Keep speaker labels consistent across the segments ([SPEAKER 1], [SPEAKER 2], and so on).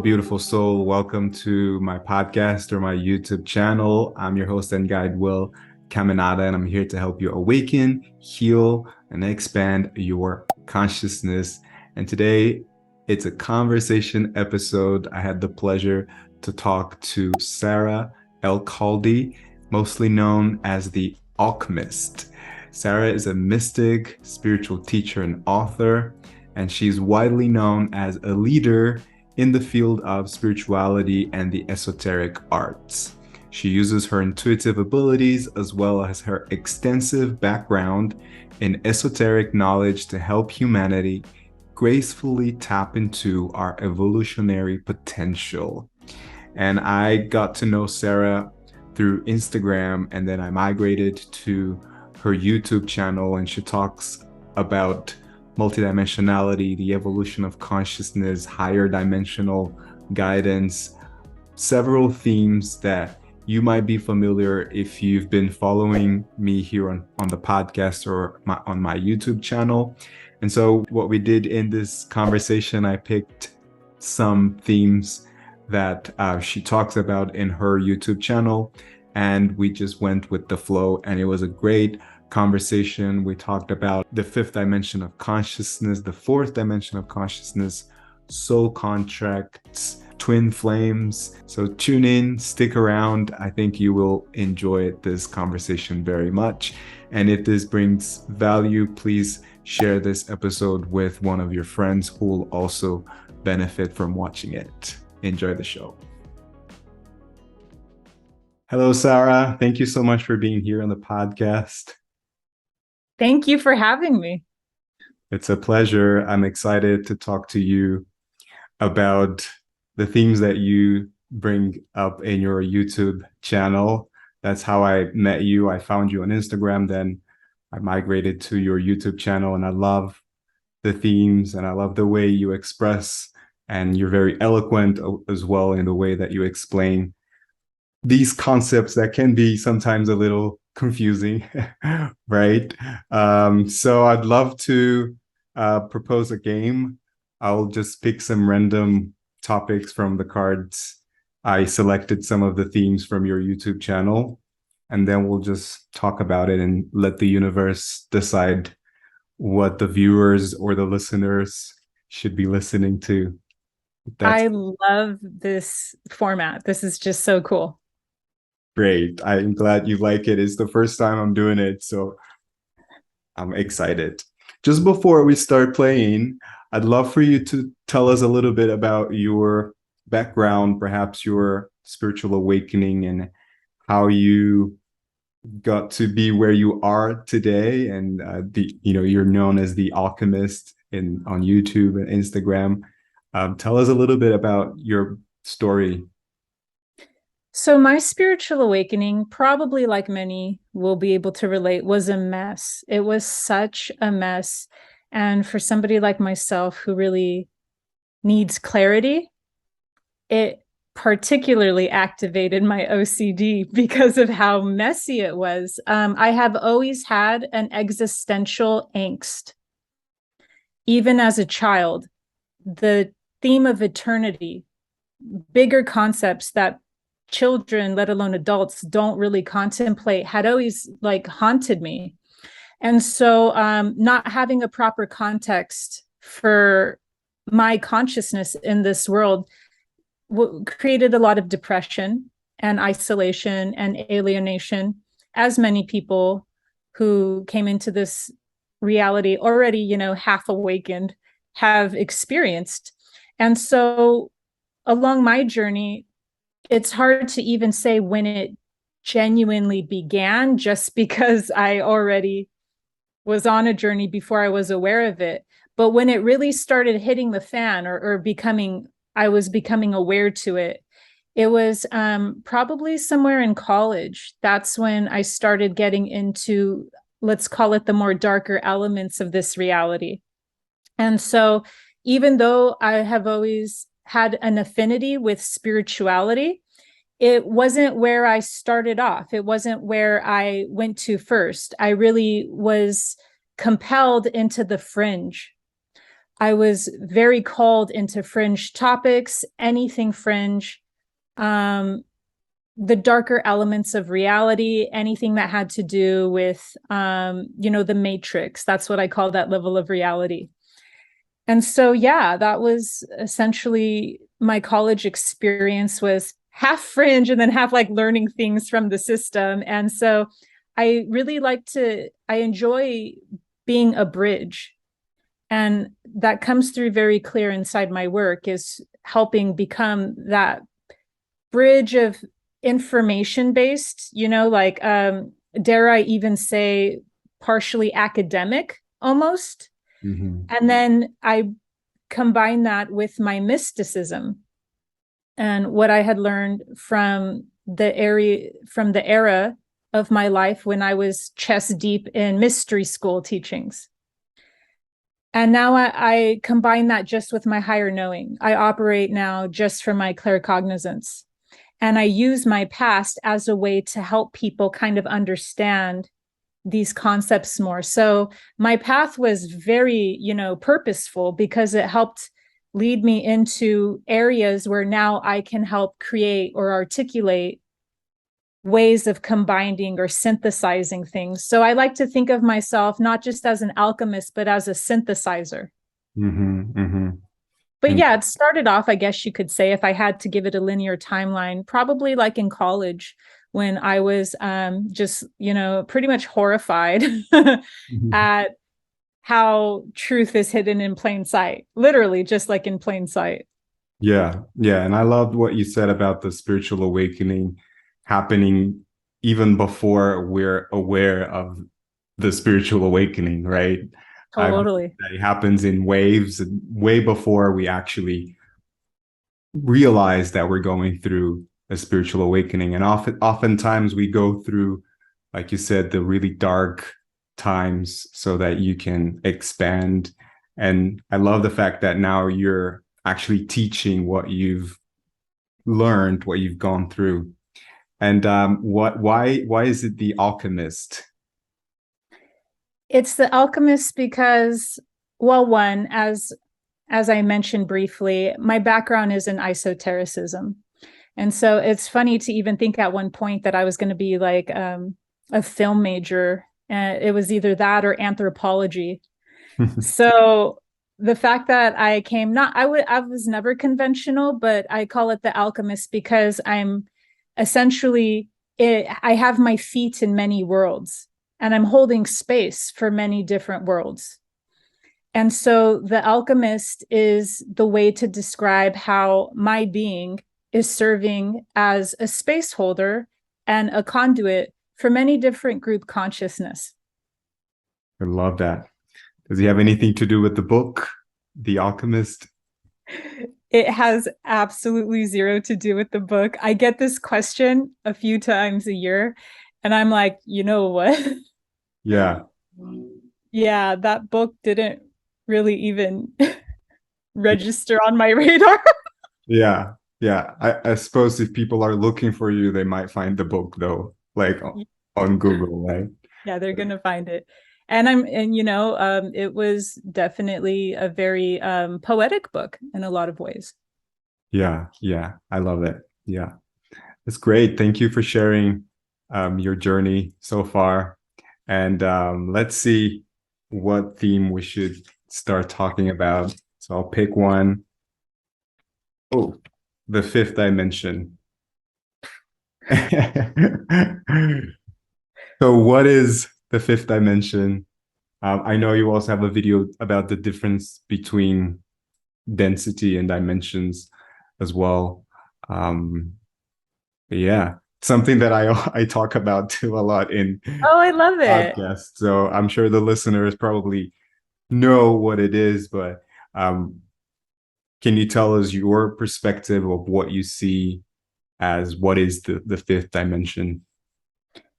[SPEAKER 1] beautiful soul. Welcome to my podcast or my YouTube channel. I'm your host and guide, Will Caminada, and I'm here to help you awaken, heal, and expand your consciousness. And today, it's a conversation episode. I had the pleasure to talk to Sarah Elkhaldy, mostly known as the Alchemist. Sarah is a mystic, spiritual teacher, and author, and she's widely known as a leader in the field of spirituality and the esoteric arts. She uses her intuitive abilities as well as her extensive background in esoteric knowledge to help humanity gracefully tap into our evolutionary potential. And I got to know Sarah through Instagram, and then I migrated to her YouTube channel, and she talks about multidimensionality, the evolution of consciousness, higher dimensional guidance, several themes that you might be familiar if you've been following me here on the podcast or on my YouTube channel. And so what we did in this conversation, I picked some themes that she talks about in her YouTube channel, and we just went with the flow, and it was a great conversation. We talked about the fifth dimension of consciousness, the fourth dimension of consciousness, soul contracts, twin flames. So tune in, stick around. I think you will enjoy this conversation very much. And if this brings value, please share this episode with one of your friends who will also benefit from watching it. Enjoy the show. Hello, Sarah. Thank you so much for being here on the podcast.
[SPEAKER 2] Thank you for having me.
[SPEAKER 1] It's a pleasure. I'm excited to talk to you about the themes that you bring up in your YouTube channel. That's how I met you. I found you on Instagram, then I migrated to your YouTube channel, and I love the themes and I love the way you express, and you're very eloquent as well in the way that you explain these concepts that can be sometimes a little confusing, right? So I'd love to propose a game. I'll just pick some random topics from the cards. I selected some of the themes from your YouTube channel, and then we'll just talk about it and let the universe decide what the viewers or the listeners should be listening to.
[SPEAKER 2] I love this format. This is just so cool.
[SPEAKER 1] Great. I'm glad you like it. It's the first time I'm doing it, so I'm excited. Just before we start playing, I'd love for you to tell us a little bit about your background, perhaps your spiritual awakening, and how you got to be where you are today. And you're known as the Alchemist on YouTube and Instagram. Tell us a little bit about your story.
[SPEAKER 2] So my spiritual awakening, probably like many will be able to relate, was a mess. It was such a mess. And for somebody like myself who really needs clarity, it particularly activated my OCD because of how messy it was. I have always had an existential angst. Even as a child, the theme of eternity, bigger concepts that children, let alone adults, don't really contemplate, had always haunted me. And so not having a proper context for my consciousness in this world created a lot of depression and isolation and alienation, as many people who came into this reality already, half awakened, have experienced. And so along my journey, it's hard to even say when it genuinely began, just because I already was on a journey before I was aware of it. But when it really started hitting the fan I was becoming aware to it, it was probably somewhere in college. That's when I started getting into, let's call it, the more darker elements of this reality. And so even though I have always had an affinity with spirituality, it wasn't where I started off. It wasn't where I went to first. I really was compelled into the fringe. I was very called into fringe topics, anything fringe, the darker elements of reality, anything that had to do with, the matrix. That's what I call that level of reality. And so, yeah, that was essentially my college experience, was half fringe and then half like learning things from the system. And so I enjoy being a bridge. And that comes through very clear inside my work, is helping become that bridge of information based, dare I even say, partially academic almost.
[SPEAKER 1] Mm-hmm.
[SPEAKER 2] And then I combine that with my mysticism and what I had learned from the era of my life when I was chest deep in mystery school teachings. And now I combine that just with my higher knowing. I operate now just from my claircognizance. And I use my past as a way to help people kind of understand these concepts more. So my path was very, purposeful, because it helped lead me into areas where now I can help create or articulate ways of combining or synthesizing things. So I like to think of myself not just as an alchemist, but as a synthesizer.
[SPEAKER 1] Mm-hmm. Mm-hmm.
[SPEAKER 2] But
[SPEAKER 1] And
[SPEAKER 2] yeah, it started off, I guess you could say, if I had to give it a linear timeline, probably like in college, when I was just, pretty much horrified at how truth is hidden in plain sight, literally just like in plain sight.
[SPEAKER 1] yeah, yeah. And I loved what you said about the spiritual awakening happening even before we're aware of the spiritual awakening, right? I
[SPEAKER 2] Totally.
[SPEAKER 1] that it happens in waves, way before we actually realize that we're going through a spiritual awakening. And oftentimes we go through, like you said, the really dark times so that you can expand. And I love the fact that now you're actually teaching what you've learned, what you've gone through. And why is it the Alchemist?
[SPEAKER 2] It's the Alchemist because, well, one, as I mentioned briefly, my background is in esotericism. And so it's funny to even think at one point that I was going to be like a film major. It was either that or anthropology. So the fact that I came, not, I was never conventional, but I call it the Alchemist because I'm essentially, I have my feet in many worlds and I'm holding space for many different worlds. And so the Alchemist is the way to describe how my being is serving as a space holder and a conduit for many different group consciousness.
[SPEAKER 1] I love that. Does he have anything to do with the book, The Alchemist?
[SPEAKER 2] It has absolutely zero to do with the book. I get this question a few times a year, and I'm like, you know what?
[SPEAKER 1] Yeah.
[SPEAKER 2] Yeah, that book didn't really even register on my radar.
[SPEAKER 1] Yeah. Yeah. I suppose if people are looking for you, they might find the book though, like on Google, right?
[SPEAKER 2] Yeah, they're gonna find it. It was definitely a very poetic book in a lot of ways.
[SPEAKER 1] Yeah. Yeah. I love it. Yeah. That's great. Thank you for sharing your journey so far. And let's see what theme we should start talking about. So I'll pick one. Oh, the fifth dimension. So, what is the fifth dimension? I know you also have a video about the difference between density and dimensions as well. Um, yeah, something that I talk about too a lot in
[SPEAKER 2] Oh, I love it.
[SPEAKER 1] podcasts. So I'm sure the listeners probably know what it is, but um, can you tell us your perspective of what you see as what is the fifth dimension?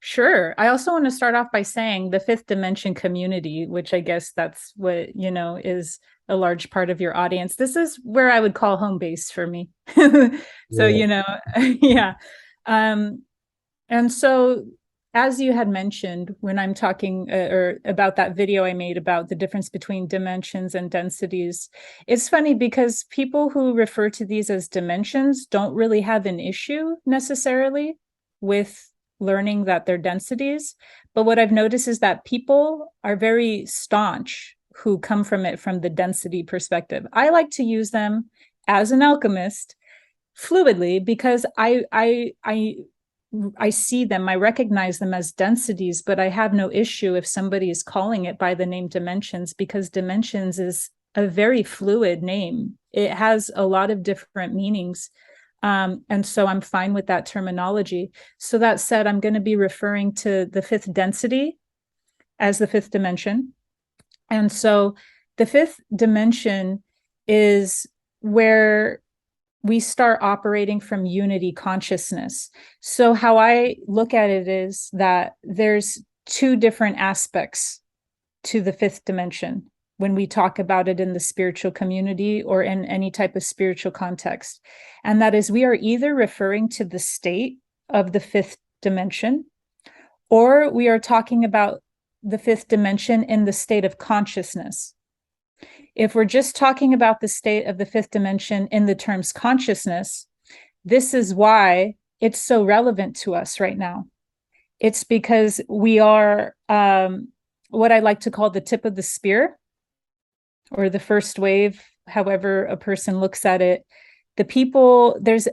[SPEAKER 2] Sure. I also want to start off by saying the fifth dimension community, which I guess that's what, is a large part of your audience. This is where I would call home base for me. So,
[SPEAKER 1] Yeah.
[SPEAKER 2] yeah. Um, and so as you had mentioned when I'm talking or about that video I made about the difference between dimensions and densities, it's funny because people who refer to these as dimensions don't really have an issue necessarily with learning that they're densities. But what I've noticed is that people are very staunch who come from it from the density perspective. I like to use them as an alchemist fluidly because I see them, I recognize them as densities, but I have no issue if somebody is calling it by the name dimensions, because dimensions is a very fluid name. It has a lot of different meanings. And so I'm fine with that terminology. So that said, I'm going to be referring to the fifth density as the fifth dimension. And so the fifth dimension is where we start operating from unity consciousness. So how I look at it is that there's two different aspects to the fifth dimension when we talk about it in the spiritual community or in any type of spiritual context. And that is, we are either referring to the state of the fifth dimension, or we are talking about the fifth dimension in the state of consciousness. If we're just talking about the state of the fifth dimension in the terms consciousness, this is why it's so relevant to us right now. It's because we are what I like to call the tip of the spear, or the first wave, however a person looks at it. The people, there's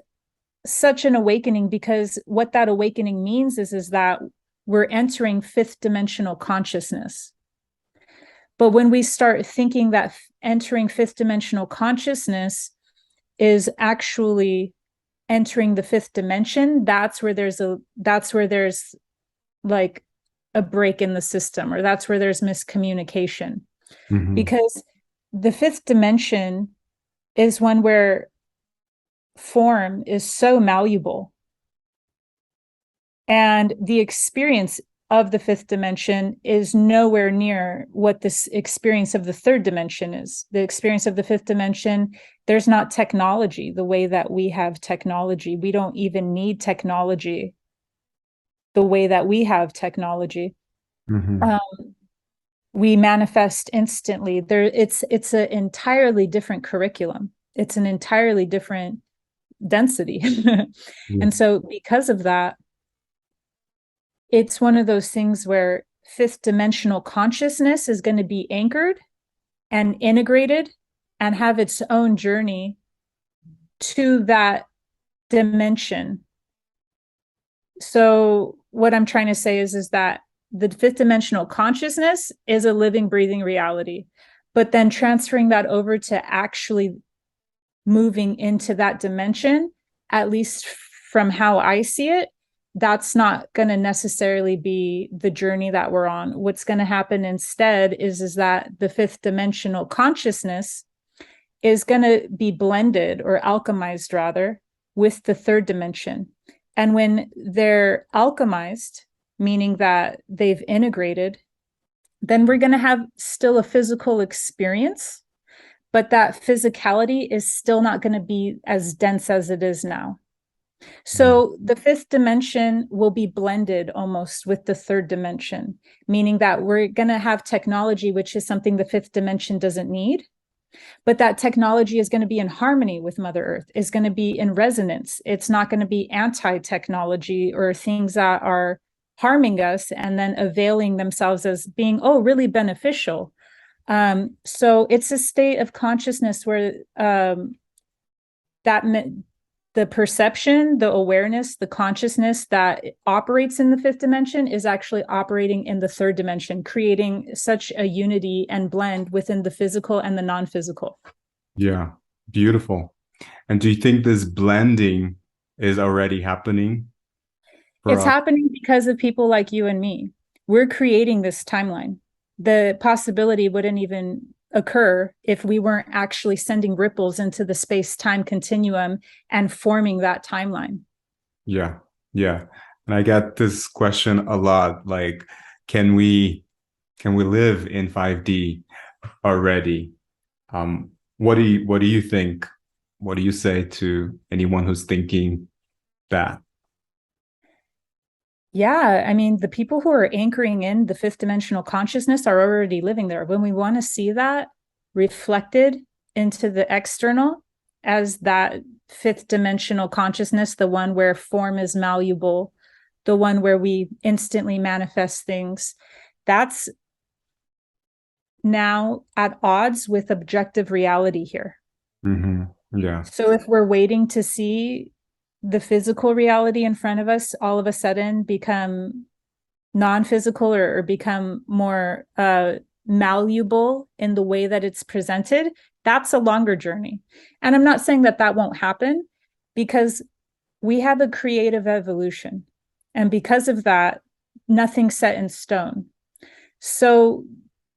[SPEAKER 2] such an awakening, because what that awakening means is that we're entering fifth dimensional consciousness. But when we start thinking that entering fifth dimensional consciousness is actually entering the fifth dimension, that's where there's like a break in the system, or that's where there's miscommunication. Mm-hmm. Because the fifth dimension is one where form is so malleable, and the experience of the fifth dimension is nowhere near what this experience of the third dimension is. The experience of the fifth dimension, there's not technology the way that we have technology. We don't even need technology the way that we have technology. Mm-hmm. We manifest instantly. It's an entirely different curriculum. It's an entirely different density. Mm-hmm. And so because of that, it's one of those things where fifth dimensional consciousness is going to be anchored and integrated and have its own journey to that dimension. So what I'm trying to say is that the fifth dimensional consciousness is a living, breathing reality, but then transferring that over to actually moving into that dimension, at least from how I see it, that's not going to necessarily be the journey that we're on. What's going to happen instead is that the fifth dimensional consciousness is going to be blended, or alchemized rather, with the third dimension. And when they're alchemized, meaning that they've integrated, then we're going to have still a physical experience, but that physicality is still not going to be as dense as it is now. So the fifth dimension will be blended almost with the third dimension, meaning that we're going to have technology, which is something the fifth dimension doesn't need. But that technology is going to be in harmony with Mother Earth, is going to be in resonance. It's not going to be anti-technology or things that are harming us and then availing themselves as being, really beneficial. So it's a state of consciousness where the perception, the awareness, the consciousness that operates in the fifth dimension is actually operating in the third dimension, creating such a unity and blend within the physical and the non-physical.
[SPEAKER 1] Yeah, beautiful. And do you think this blending is already happening?
[SPEAKER 2] It's happening because of people like you and me. We're creating this timeline. The possibility wouldn't even occur if we weren't actually sending ripples into the space-time continuum and forming that timeline.
[SPEAKER 1] Yeah. And I get this question a lot, like, can we live in 5D already? What do you think? What do you say to anyone who's thinking that?
[SPEAKER 2] Yeah, I mean, the people who are anchoring in the fifth dimensional consciousness are already living there. When we want to see that reflected into the external as that fifth dimensional consciousness, the one where form is malleable, the one where we instantly manifest things, that's now at odds with objective reality here.
[SPEAKER 1] Yeah.
[SPEAKER 2] So if we're waiting to see the physical reality in front of us all of a sudden become non-physical or become more malleable in the way that it's presented, that's a longer journey. And I'm not saying that that won't happen, because we have a creative evolution. And because of that, nothing's set in stone. So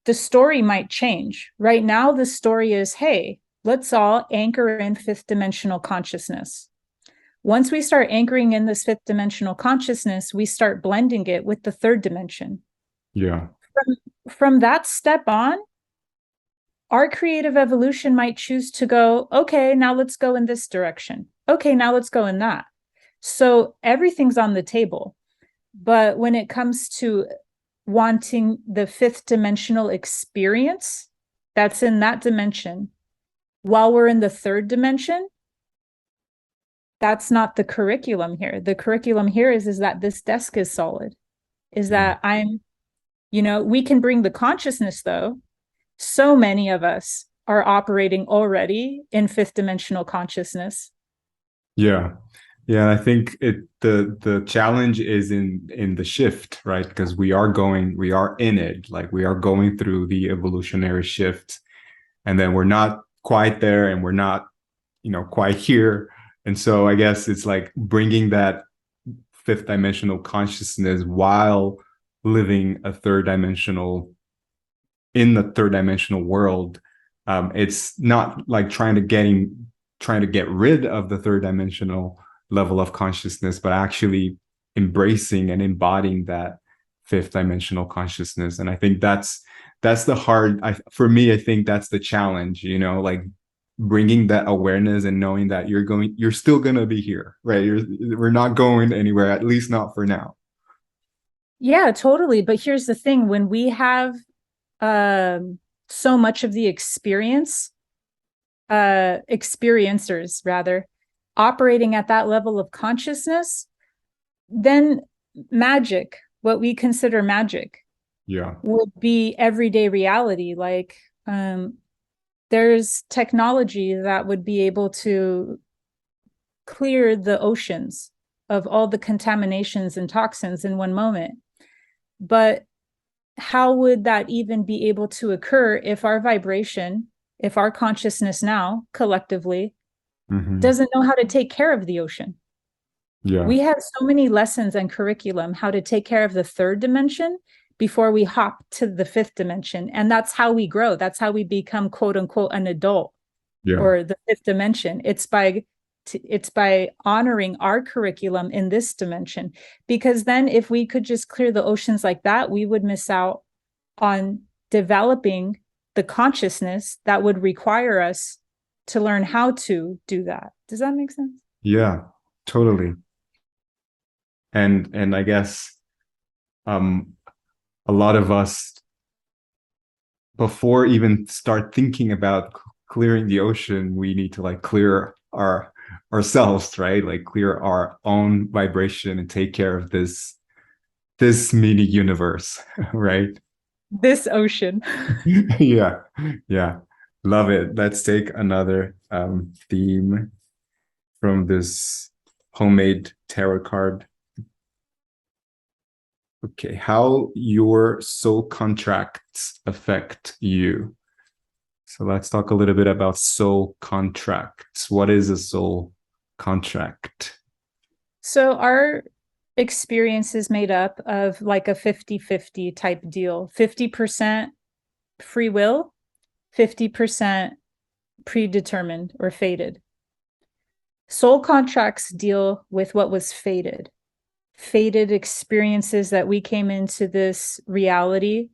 [SPEAKER 2] the story might change. Right now, the story is, hey, let's all anchor in fifth dimensional consciousness. Once we start anchoring in this fifth dimensional consciousness, we start blending it with the third dimension.
[SPEAKER 1] Yeah.
[SPEAKER 2] From that step on, our creative evolution might choose to go, okay, now let's go in this direction. Okay, now let's go in that. So everything's on the table. But when it comes to wanting the fifth dimensional experience that's in that dimension, while we're in the third dimension, that's not the curriculum here. The curriculum here is that this desk is solid, is
[SPEAKER 1] Yeah.
[SPEAKER 2] that we can bring the consciousness though. So many of us are operating already in fifth dimensional consciousness.
[SPEAKER 1] Yeah. Yeah, I think the challenge is in the shift, right? Because we are in it, like we are going through the evolutionary shift, and then we're not quite there, and we're not, quite here. And so I guess it's like bringing that fifth dimensional consciousness while living a third dimensional in the third dimensional world. It's not like trying to get rid of the third dimensional level of consciousness, but actually embracing and embodying that fifth dimensional consciousness. And I think that's the hard, for me, I think that's the challenge, like bringing that awareness and knowing that you're still going to be here, right? We're not going anywhere, at least not for now.
[SPEAKER 2] Yeah, totally. But here's the thing, when we have so much of the experiencers rather, operating at that level of consciousness, then magic, what we consider magic,
[SPEAKER 1] Yeah.
[SPEAKER 2] would be everyday reality. Like there's technology that would be able to clear the oceans of all the contaminations and toxins in one moment. But how would that even be able to occur if our vibration, if our consciousness now collectively doesn't know how to take care of the ocean?
[SPEAKER 1] Yeah.
[SPEAKER 2] We have so many lessons and curriculum how to take care of the third dimension before we hop to the fifth dimension. And that's how we grow. That's how we become, quote unquote, an adult,
[SPEAKER 1] Yeah.
[SPEAKER 2] or the fifth dimension. It's by honoring our curriculum in this dimension. Because then if we could just clear the oceans like that, we would miss out on developing the consciousness that would require us to learn how to do that. Does that make sense?
[SPEAKER 1] Yeah, totally. And I guess um a lot of us, before even start thinking about clearing the ocean, we need to like clear ourselves, right? Like clear our own vibration and take care of this mini universe, right?
[SPEAKER 2] This ocean.
[SPEAKER 1] Yeah. Yeah. Love it. Let's take another theme from this homemade tarot card. Okay, how your soul contracts affect you. So let's talk a little bit about soul contracts. What is a soul contract?
[SPEAKER 2] So our experience is made up of like a 50-50 type deal. 50% free will, 50% predetermined or fated. Soul contracts deal with what was fated experiences that we came into this reality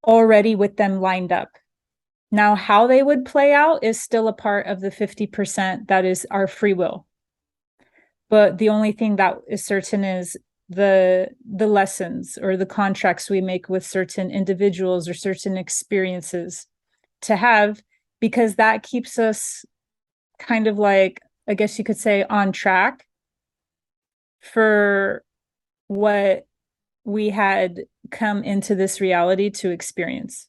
[SPEAKER 2] already with them lined up. Now, how they would play out is still a part of the 50% that is our free will. But the only thing that is certain is the lessons or the contracts we make with certain individuals or certain experiences to have, because that keeps us kind of like, I guess you could say, on track for what we had come into this reality to experience.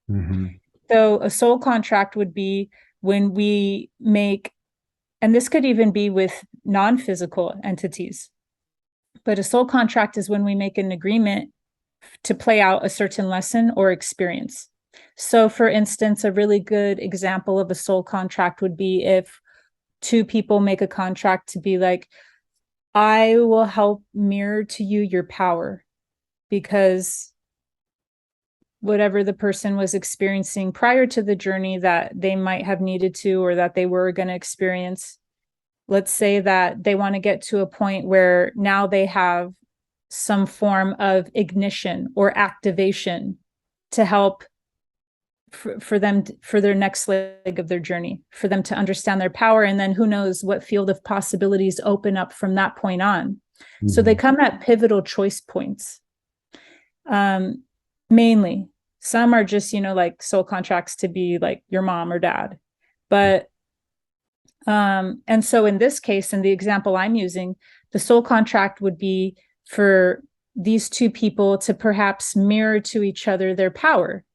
[SPEAKER 1] Mm-hmm.
[SPEAKER 2] So a soul contract would be when we make, and this could even be with non-physical entities, but a soul contract is when we make an agreement to play out a certain lesson or experience. So for instance, a really good example of a soul contract would be if two people make a contract to be like, I will help mirror to you your power, because whatever the person was experiencing prior to the journey that they might have needed to, or that they were going to experience, let's say that they want to get to a point where now they have some form of ignition or activation to help for them, for their next leg of their journey, for them to understand their power. And then who knows what field of possibilities open up from that point on. So they
[SPEAKER 1] Mm-hmm.
[SPEAKER 2] come at pivotal choice points. Mainly, some are just, like soul contracts to be like your mom or dad. But and so in this case, in the example I'm using, the soul contract would be for these two people to perhaps mirror to each other their power,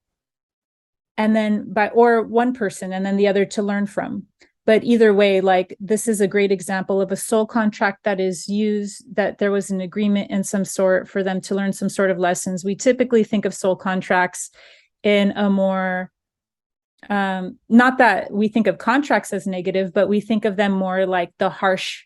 [SPEAKER 2] and then or one person and then the other to learn from. But either way, like, this is a great example of a soul contract that is used, that there was an agreement in some sort for them to learn some sort of lessons. We typically think of soul contracts in a more, not that we think of contracts as negative, but we think of them more like the harsh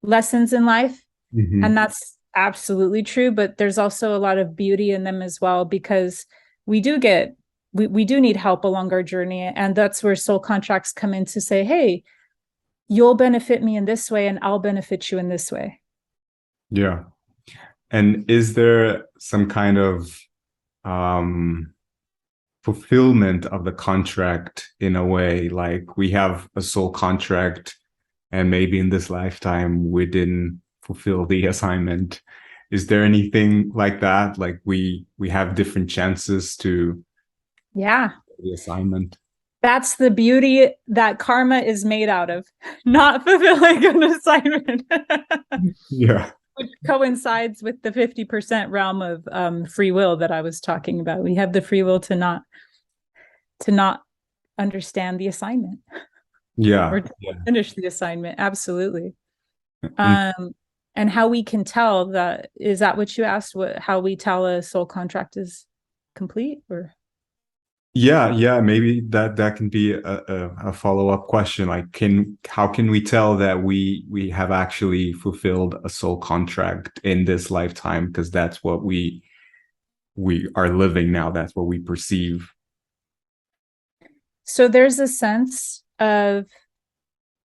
[SPEAKER 2] lessons in life.
[SPEAKER 1] Mm-hmm.
[SPEAKER 2] And that's absolutely true. But there's also a lot of beauty in them as well, because we do get, we do need help along our journey. And that's where soul contracts come in to say, hey, you'll benefit me in this way and I'll benefit you in this way.
[SPEAKER 1] Yeah. And is there some kind of fulfillment of the contract in a way? Like, we have a soul contract and maybe in this lifetime we didn't fulfill the assignment. Is there anything like that? Like, we have different chances to
[SPEAKER 2] Yeah.
[SPEAKER 1] the assignment.
[SPEAKER 2] That's the beauty that karma is made out of, not fulfilling an assignment.
[SPEAKER 1] Yeah.
[SPEAKER 2] Which coincides with the 50% realm of free will that I was talking about. We have the free will to not understand the assignment.
[SPEAKER 1] Yeah.
[SPEAKER 2] Or to finish the assignment. Absolutely.
[SPEAKER 1] And
[SPEAKER 2] And how we can tell that, is that what you asked? How we tell a soul contract is complete? Or
[SPEAKER 1] yeah, maybe that can be a follow-up question. Like, how can we tell that we have actually fulfilled a soul contract in this lifetime? Because that's what we are living now. That's what we perceive.
[SPEAKER 2] so there's a sense of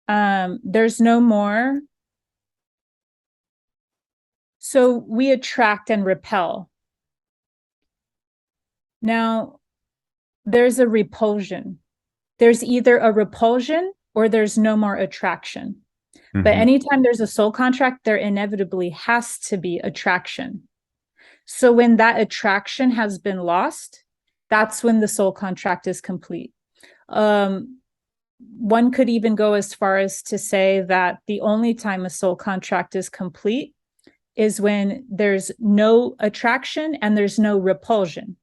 [SPEAKER 2] there's no more. So we attract and repel. Now, there's a repulsion. There's either a repulsion or there's no more attraction.
[SPEAKER 1] Mm-hmm.
[SPEAKER 2] But anytime there's a soul contract, there inevitably has to be attraction. So when that attraction has been lost, that's when the soul contract is complete. One could even go as far as to say that the only time a soul contract is complete is when there's no attraction and there's no repulsion.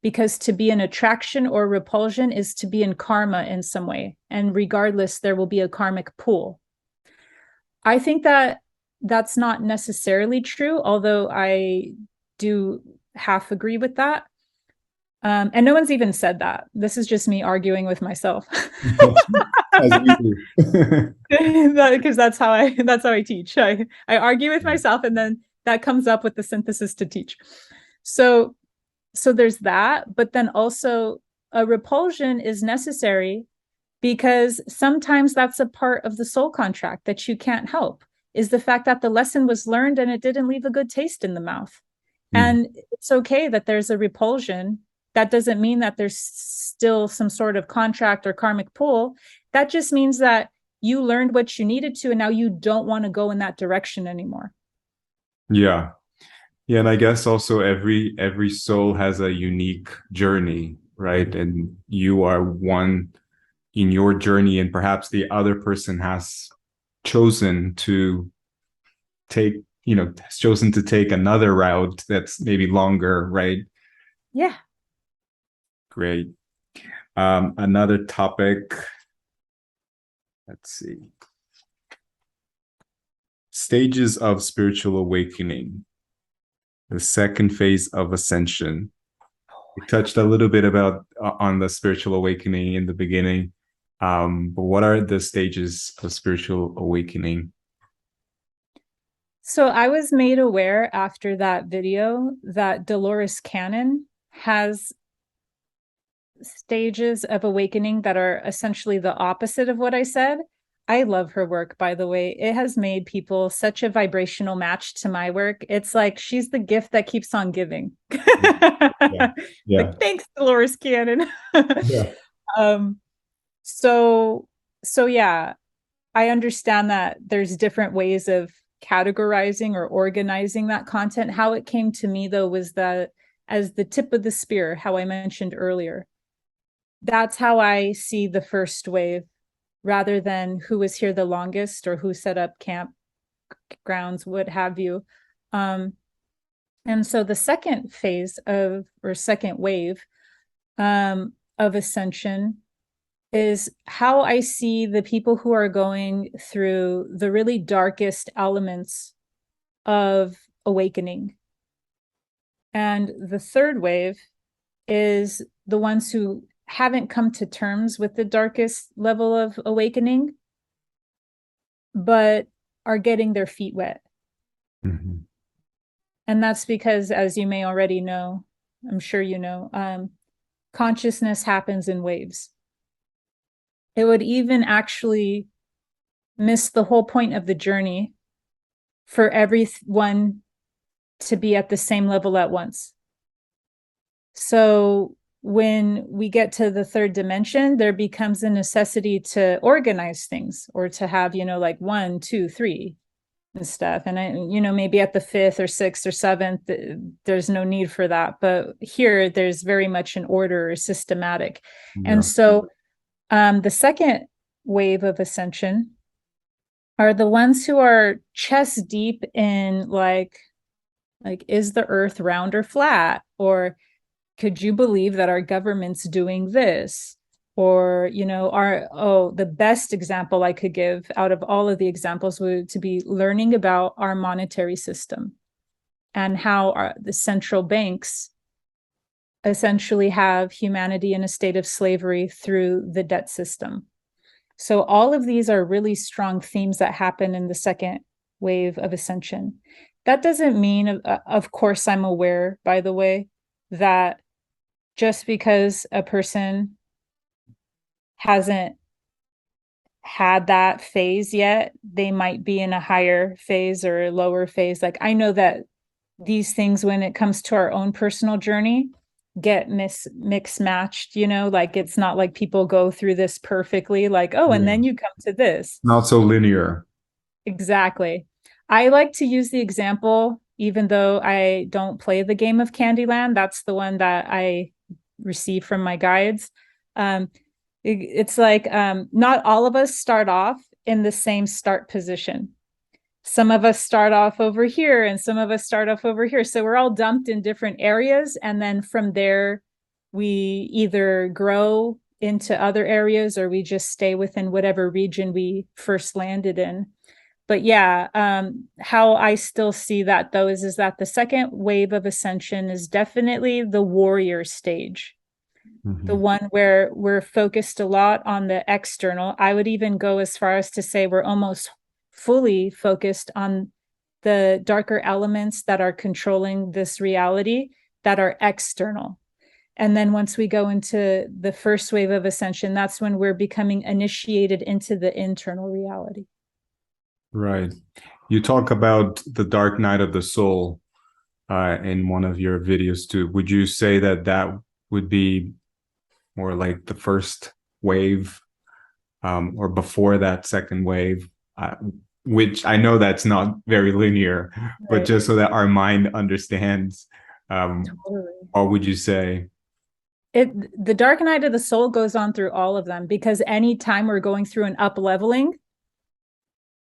[SPEAKER 2] Because to be an attraction or repulsion is to be in karma in some way. And regardless, there will be a karmic pool. I think that that's not necessarily true, although I do half agree with that. And no one's even said that. This is just me arguing with myself.
[SPEAKER 1] As we do.
[SPEAKER 2] Because that's how I teach. I argue with myself, and then that comes up with the synthesis to teach. So there's that, but then also a repulsion is necessary, because sometimes that's a part of the soul contract that you can't help, is the fact that the lesson was learned and it didn't leave a good taste in the mouth. And it's okay that there's a repulsion. That doesn't mean that there's still some sort of contract or karmic pull. That just means that you learned what you needed to, and now you don't want to go in that direction anymore.
[SPEAKER 1] Yeah. Yeah, and I guess also every soul has a unique journey, right? And you are one in your journey, and perhaps the other person has chosen to take, has chosen to take another route that's maybe longer, right?
[SPEAKER 2] Yeah.
[SPEAKER 1] Great. Another topic, let's see. Stages of spiritual awakening, the second phase of ascension. We touched a little bit about on the spiritual awakening in the beginning. But what are the stages of spiritual awakening?
[SPEAKER 2] So I was made aware after that video that Dolores Cannon has stages of awakening that are essentially the opposite of what I said. I love her work, by the way. It has made people such a vibrational match to my work. It's like she's the gift that keeps on giving.
[SPEAKER 1] Yeah. Yeah.
[SPEAKER 2] Like, thanks, Dolores Cannon.
[SPEAKER 1] Yeah.
[SPEAKER 2] um, so so yeah, I understand that there's different ways of categorizing or organizing that content. How it came to me though was that as the tip of the spear, how I mentioned earlier, that's how I see the first wave rather than who was here the longest or who set up campgrounds, what have you. Um, and so the second phase of, or second wave of ascension is how I see the people who are going through the really darkest elements of awakening. And the third wave is the ones who haven't come to terms with the darkest level of awakening, but are getting their feet wet.
[SPEAKER 1] Mhm.
[SPEAKER 2] And that's because, as you may already know, I'm sure you know, consciousness happens in waves. It would even actually miss the whole point of the journey for everyone to be at the same level at once. So when we get to the third dimension, there becomes a necessity to organize things or to have, like 1, 2, 3 and stuff. And maybe at the fifth or sixth or seventh, there's no need for that. But here, there's very much an order or systematic. And
[SPEAKER 1] Yeah.
[SPEAKER 2] so the second wave of ascension are the ones who are chest deep in like is the earth round or flat, or could you believe that our government's doing this, or the best example I could give out of all of the examples would to be learning about our monetary system and how the central banks essentially have humanity in a state of slavery through the debt system. So all of these are really strong themes that happen in the second wave of ascension. That doesn't mean, of course, I'm aware, by the way, that just because a person hasn't had that phase yet, they might be in a higher phase or a lower phase. Like, I know that these things, when it comes to our own personal journey, get mix matched, like it's not like people go through this perfectly, like, oh, and
[SPEAKER 1] Yeah.
[SPEAKER 2] then you come to this.
[SPEAKER 1] Not so linear.
[SPEAKER 2] Exactly. I like to use the example, even though I don't play the game of Candyland. That's the one that I receive from my guides. It's like not all of us start off in the same start position. Some of us start off over here and some of us start off over here. So we're all dumped in different areas. And then from there, we either grow into other areas or we just stay within whatever region we first landed in. But yeah, how I still see that though is that the second wave of ascension is definitely the warrior stage, the
[SPEAKER 1] Mhm.
[SPEAKER 2] one where we're focused a lot on the external. I would even go as far as to say we're almost fully focused on the darker elements that are controlling this reality that are external. And then once we go into the first wave of ascension, that's when we're becoming initiated into the internal reality.
[SPEAKER 1] Right. You talk about the dark night of the soul in one of your videos too. Would you say that that would be more like the first wave or before that second wave? which I know that's not very linear, but
[SPEAKER 2] Right.
[SPEAKER 1] just so that our mind understands,
[SPEAKER 2] Totally.
[SPEAKER 1] what would you say?
[SPEAKER 2] The dark night of the soul goes on through all of them, because anytime we're going through an up leveling,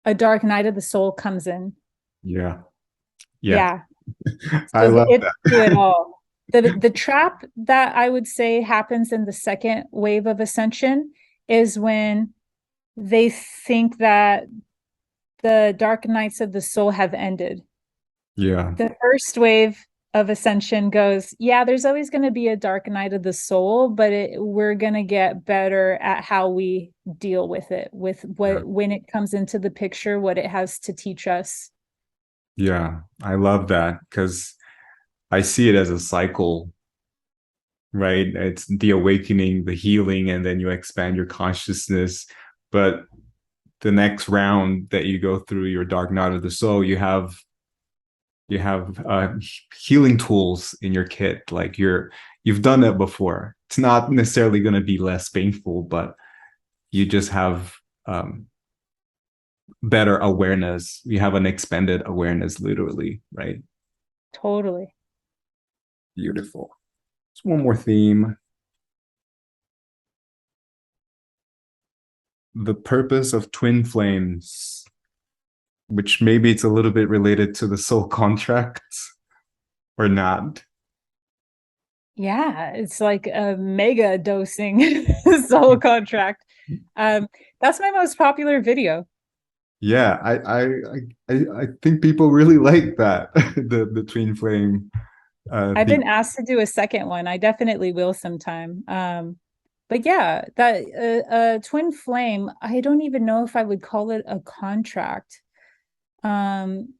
[SPEAKER 2] a dark night of the soul comes in.
[SPEAKER 1] Yeah. Yeah.
[SPEAKER 2] Yeah.
[SPEAKER 1] I
[SPEAKER 2] So
[SPEAKER 1] love
[SPEAKER 2] it's through it
[SPEAKER 1] that.
[SPEAKER 2] all. The trap that I would say happens in the second wave of ascension is when they think that the dark nights of the soul have ended.
[SPEAKER 1] Yeah.
[SPEAKER 2] The first wave of ascension goes, yeah, there's always going to be a dark night of the soul, but we're going to get better at how we deal with it, with
[SPEAKER 1] Yeah.
[SPEAKER 2] what, when it comes into the picture, what it has to teach us.
[SPEAKER 1] Yeah. I love that because I see it as a cycle, right? It's the awakening, the healing, and then you expand your consciousness. But the next round that you go through your dark night of the soul, you have healing tools in your kit. Like you've done it before. It's not necessarily going to be less painful, but you just have better awareness. You have an expanded awareness, literally, right?
[SPEAKER 2] Totally.
[SPEAKER 1] Beautiful. Just one more theme. The purpose of twin flames, which maybe it's a little bit related to the soul contracts or not.
[SPEAKER 2] Yeah, it's like a mega dosing soul contract. Um, that's my most popular video.
[SPEAKER 1] Yeah, I think people really like that the twin flame
[SPEAKER 2] I've
[SPEAKER 1] theme.
[SPEAKER 2] been asked to do a second one. I definitely will sometime. But yeah, that twin flame, I don't even know if I would call it a contract. Um,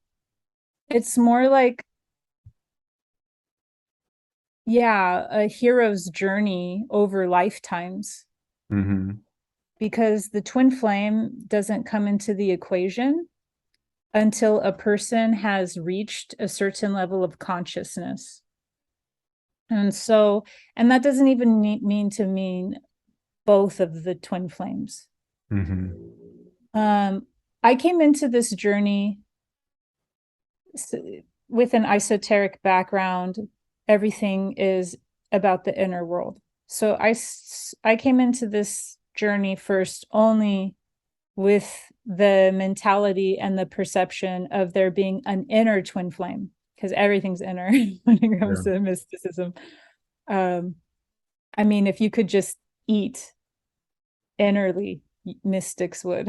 [SPEAKER 2] it's more like, yeah, a hero's journey over lifetimes,
[SPEAKER 1] Mm-hmm.
[SPEAKER 2] because the twin flame doesn't come into the equation until a person has reached a certain level of consciousness. And so, and that doesn't even mean both of the twin flames.
[SPEAKER 1] Mm-hmm.
[SPEAKER 2] I came into this journey with an esoteric background. Everything is about the inner world. So I came into this journey first only with the mentality and the perception of there being an inner twin flame, because everything's inner when it
[SPEAKER 1] Yeah.
[SPEAKER 2] comes to mysticism. Um, I mean, if you could just eat innerly, mystics would.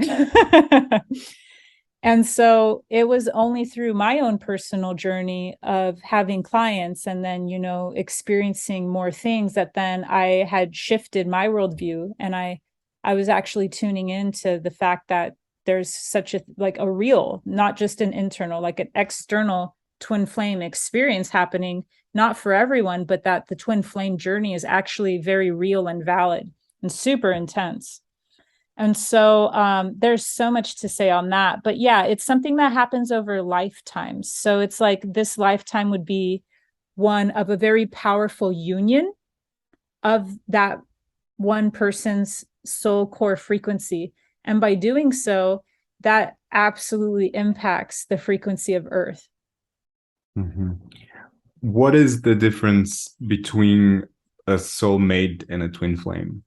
[SPEAKER 2] And so it was only through my own personal journey of having clients and then, experiencing more things, that then I had shifted my worldview. And I was actually tuning into the fact that there's such a real, not just an internal, like an external twin flame experience happening, not for everyone, but that the twin flame journey is actually very real and valid and super intense. And so there's so much to say on that. But yeah, it's something that happens over lifetimes. So it's like this lifetime would be one of a very powerful union of that one person's soul core frequency. And by doing so, that absolutely impacts the frequency of Earth.
[SPEAKER 1] Mm-hmm. What is the difference between a soulmate and a twin flame?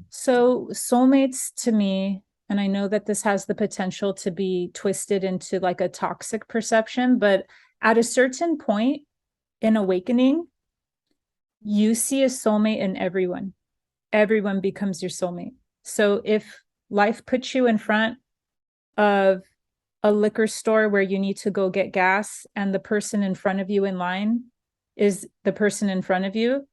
[SPEAKER 2] So, soulmates to me, and I know that this has the potential to be twisted into like a toxic perception, but at a certain point in awakening, you see a soulmate in everyone. Everyone becomes your soulmate. So, if life puts you in front of a liquor store where you need to go get gas, and the person in front of you in line is the person in front of you,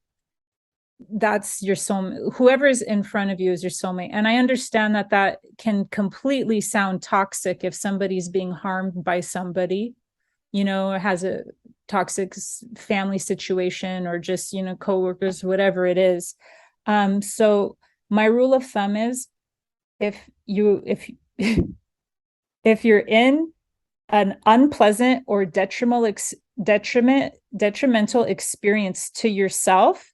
[SPEAKER 2] that's your soulmate. Whoever is in front of you is your soulmate. And I understand that that can completely sound toxic if somebody's being harmed by somebody, has a toxic family situation, or just, coworkers, whatever it is. So my rule of thumb is, if if you're in an unpleasant or detrimental experience to yourself,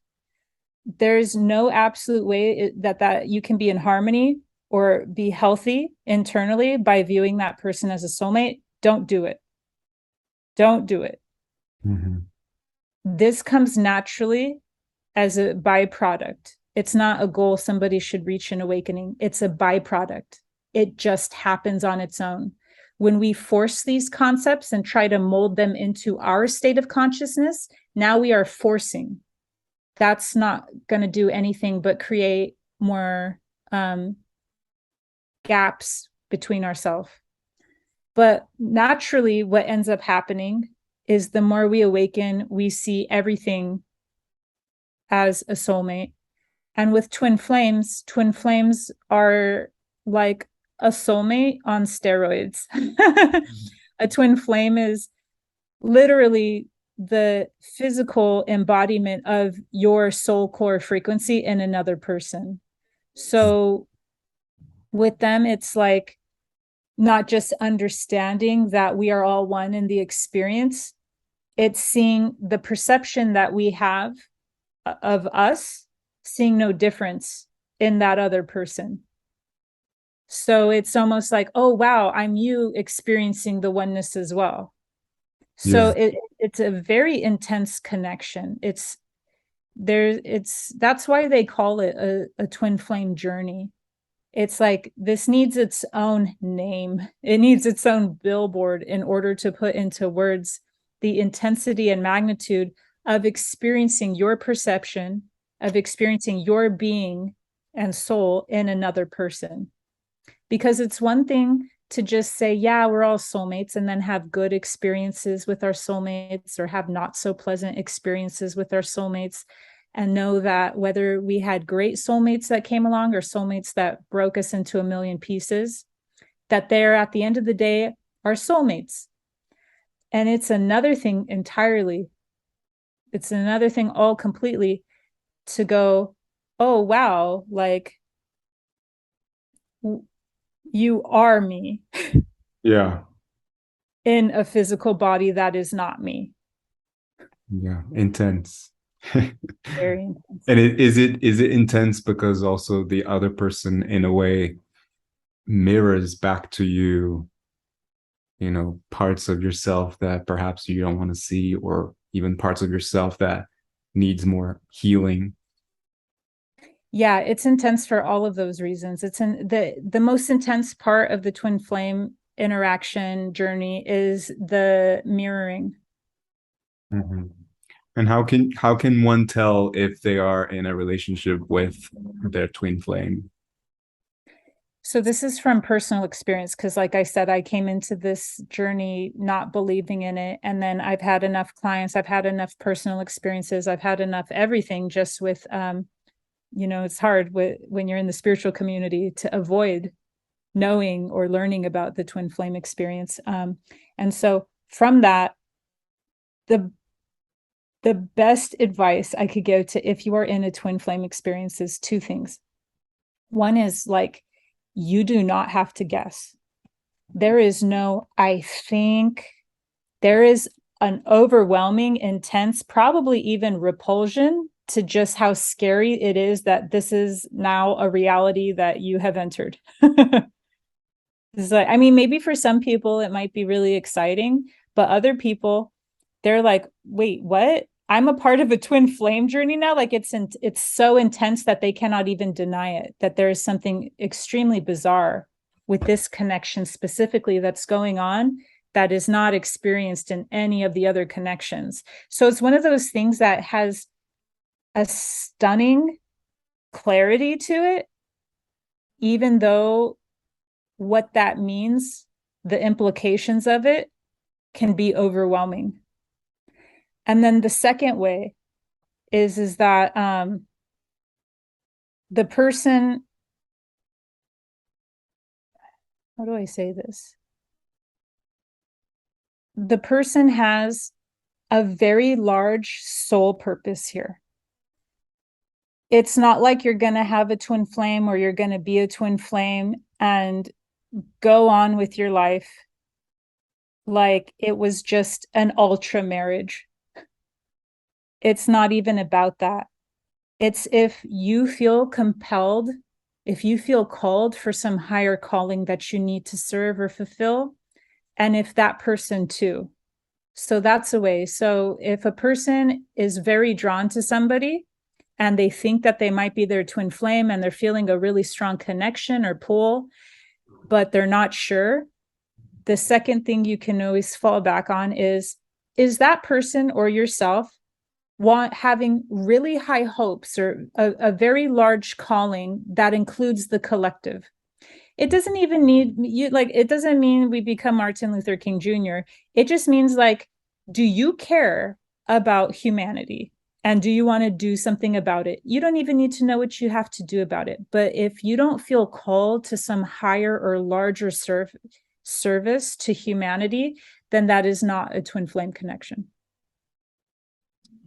[SPEAKER 2] there's no absolute way that you can be in harmony or be healthy internally by viewing that person as a soulmate, don't do it. Don't do it.
[SPEAKER 1] Mm-hmm.
[SPEAKER 2] This comes naturally as a byproduct. It's not a goal somebody should reach in awakening. It's a byproduct. It just happens on its own. When we force these concepts and try to mold them into our state of consciousness, now we are forcing. That's not going to do anything but create more gaps between ourselves. But naturally, what ends up happening is the more we awaken, we see everything as a soulmate. And with twin flames are like a soulmate on steroids. A twin flame is literally the physical embodiment of your soul core frequency in another person. So with them, it's like not just understanding that we are all one in the experience, it's seeing the perception that we have of us, seeing no difference in that other person. So it's almost like, oh, wow, I'm you experiencing the oneness as well. So
[SPEAKER 1] Yeah.
[SPEAKER 2] it's a very intense connection. That's why they call it a twin flame journey. It's like this needs its own name. It needs its own billboard in order to put into words the intensity and magnitude of experiencing your perception, of experiencing your being and soul in another person. Because it's one thing to just say, yeah, we're all soulmates, and then have good experiences with our soulmates or have not so pleasant experiences with our soulmates, and know that whether we had great soulmates that came along or soulmates that broke us into a million pieces, that they're at the end of the day our soulmates. And it's another thing entirely. It's another thing all completely to go, oh, wow, like you are me
[SPEAKER 1] Yeah.
[SPEAKER 2] in a physical body that is not me.
[SPEAKER 1] Yeah. Intense.
[SPEAKER 2] Very intense.
[SPEAKER 1] And is it intense because also the other person in a way mirrors back to you, parts of yourself that perhaps you don't want to see, or even parts of yourself that needs more healing.
[SPEAKER 2] Yeah, it's intense for all of those reasons. It's in the most intense part of the twin flame interaction journey is the mirroring.
[SPEAKER 1] Mm-hmm. And how can one tell if they are in a relationship with their twin flame?
[SPEAKER 2] So this is from personal experience because, like I said, I came into this journey not believing in it, and then I've had enough clients, I've had enough personal experiences, I've had enough everything just with it's hard when you're in the spiritual community to avoid knowing or learning about the twin flame experience. And so from that, the the best advice I could give to if you are in a twin flame experience is two things. One is like, you do not have to guess. There is no, I think. There is an overwhelming, intense, probably even repulsion to just how scary it is that this is now a reality that you have entered. It's like, I mean, maybe for some people it might be really exciting, but other people, they're like, wait, what? I'm a part of a twin flame journey now. Like it's so intense that they cannot even deny it, that there is something extremely bizarre with this connection specifically that's going on that is not experienced in any of the other connections. So it's one of those things that has a stunning clarity to it, even though what that means, the implications of it can be overwhelming. And then the second way is that the person, how do I say this? The person has a very large soul purpose here. It's not like you're going to have a twin flame or you're going to be a twin flame and go on with your life like it was just an ultra marriage. It's not even about that. It's if you feel compelled if you feel called for some higher calling that you need to serve or fulfill, and if that person too. So that's a way. So if a person is very drawn to somebody and they think that they might be their twin flame and they're feeling a really strong connection or pull, but they're not sure, the second thing you can always fall back on is that person or yourself having really high hopes or a very large calling that includes the collective? It doesn't even need you, like, it doesn't mean we become Martin Luther King Jr. It just means, like, do you care about humanity? And do you want to do something about it? You don't even need to know what you have to do about it. But if you don't feel called to some higher or larger service to humanity, then that is not a twin flame connection.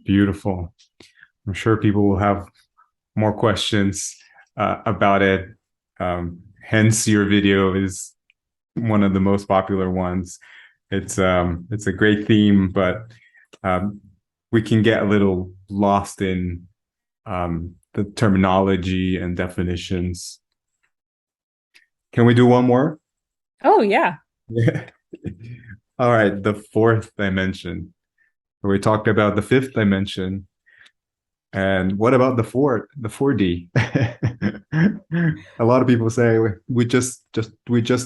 [SPEAKER 1] Beautiful. I'm sure people will have more questions about it. Hence, your video is one of the most popular ones. It's a great theme, but we can get a little lost in the terminology and definitions. Can we do one more?
[SPEAKER 2] Oh, yeah.
[SPEAKER 1] Yeah. All right, the fourth dimension. We talked about the fifth dimension. And what about the 4D? A lot of people say we just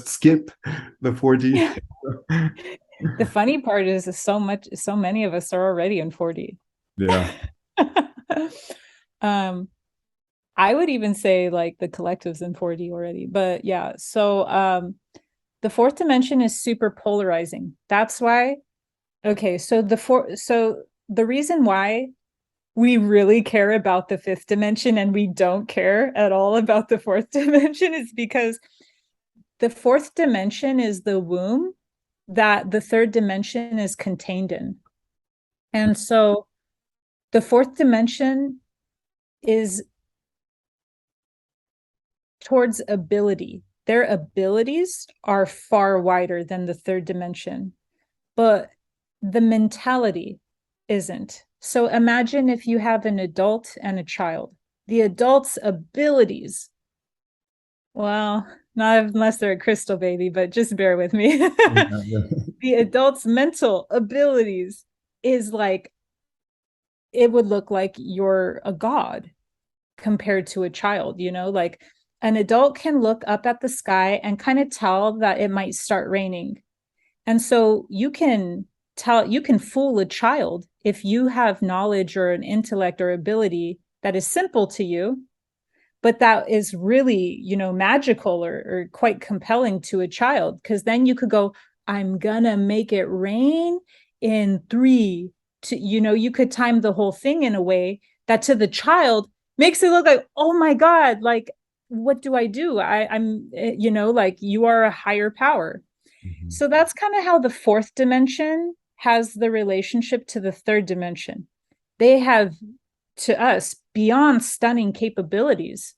[SPEAKER 1] skip the 4D.
[SPEAKER 2] Yeah. The funny part is so many of us are already in 4D.
[SPEAKER 1] Yeah.
[SPEAKER 2] I would even say, like, the collective's in 4D already, but yeah. So the fourth dimension is super polarizing. That's why. Okay, so the reason why we really care about the fifth dimension and we don't care at all about the fourth dimension is because the fourth dimension is the womb that the third dimension is contained in. And so the fourth dimension is towards ability. Their abilities are far wider than the third dimension, but the mentality isn't. So imagine if you have an adult and a child. The adult's abilities, well, not unless they're a crystal baby, but just bear with me. The adult's mental abilities is like, it would look like you're a god compared to a child, like an adult can look up at the sky and kind of tell that it might start raining. And so you can fool a child if you have knowledge or an intellect or ability that is simple to you, but that is really, magical or quite compelling to a child. Because then you could go, I'm gonna make it rain in 3 to, you could time the whole thing in a way that to the child makes it look like, oh my God, like, what do I do? I'm, like, you are a higher power. Mm-hmm. So that's kind of how the fourth dimension has the relationship to the third dimension. They have, to us, beyond stunning capabilities,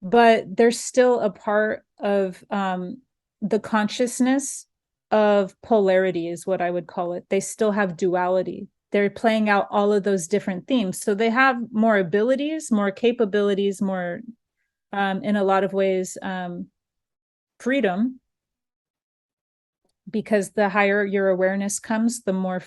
[SPEAKER 2] but they're still a part of the consciousness of polarity, is what I would call it. They still have duality. They're playing out all of those different themes. So they have more abilities, more capabilities, more, in a lot of ways, freedom, because the higher your awareness comes, the more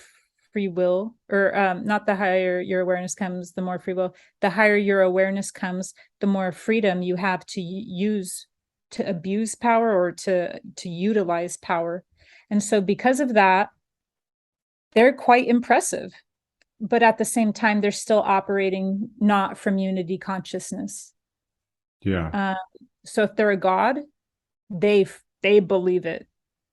[SPEAKER 2] free will, or not the higher your awareness comes, the more free will. The higher your awareness comes, the more freedom you have to use, to abuse power or to utilize power. And so because of that, they're quite impressive. But at the same time, they're still operating not from unity consciousness.
[SPEAKER 1] Yeah.
[SPEAKER 2] So if they're a god, they believe it.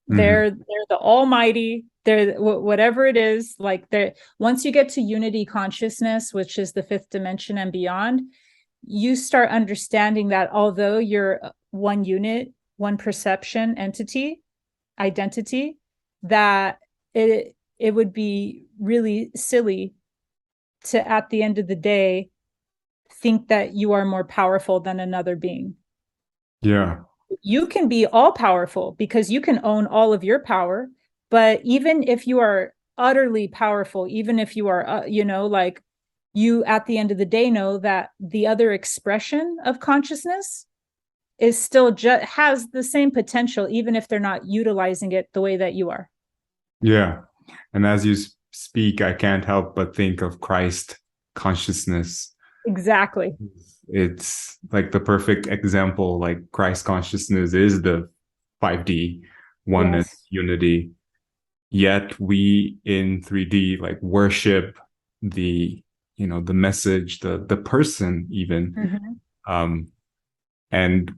[SPEAKER 2] They're the almighty. They're whatever it is. Like, they're, once you get to unity consciousness, which is the fifth dimension and beyond, you start understanding that although you're one unit, one perception entity, identity, that it would be really silly to, at the end of the day, think that you are more powerful than another being.
[SPEAKER 1] Yeah.
[SPEAKER 2] You can be all powerful because you can own all of your power. But even if you are utterly powerful, even if you are, like, you at the end of the day know that the other expression of consciousness is still has the same potential, even if they're not utilizing it the way that you are.
[SPEAKER 1] Yeah. And as you speak, I can't help but think of Christ consciousness.
[SPEAKER 2] Exactly.
[SPEAKER 1] It's like the perfect example. Like Christ consciousness is the 5D oneness,
[SPEAKER 2] Yes.
[SPEAKER 1] unity. Yet we in 3D like worship the, the message, the person even.
[SPEAKER 2] Mm-hmm.
[SPEAKER 1] Um, and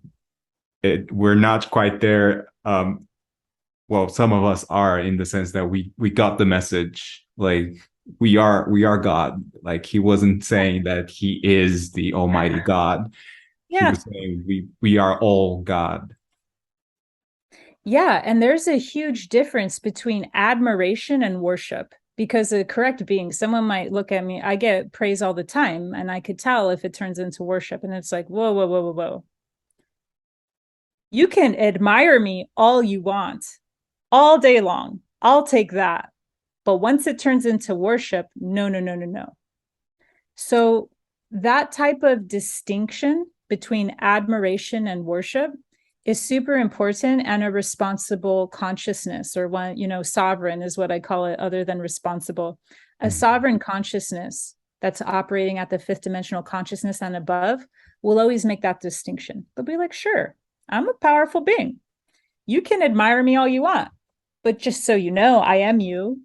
[SPEAKER 1] we're not quite there. Well, some of us are, in the sense that we got the message. Like we are God. Like he wasn't saying that he is the Almighty God. He
[SPEAKER 2] Yeah.
[SPEAKER 1] was saying we are all God.
[SPEAKER 2] Yeah. And there's a huge difference between admiration and worship, because a correct being, someone might look at me, I get praise all the time, and I could tell if it turns into worship. And it's like, whoa, whoa, whoa, whoa, whoa. You can admire me all you want, all day long. I'll take that. But once it turns into worship, no, no, no, no, no. So that type of distinction between admiration and worship is super important, and a responsible consciousness, or one, sovereign is what I call it, other than responsible. A
[SPEAKER 1] Mhm.
[SPEAKER 2] sovereign consciousness that's operating at the fifth dimensional consciousness and above will always make that distinction. They'll be like, sure, I'm a powerful being. You can admire me all you want, but just so you know, I am you,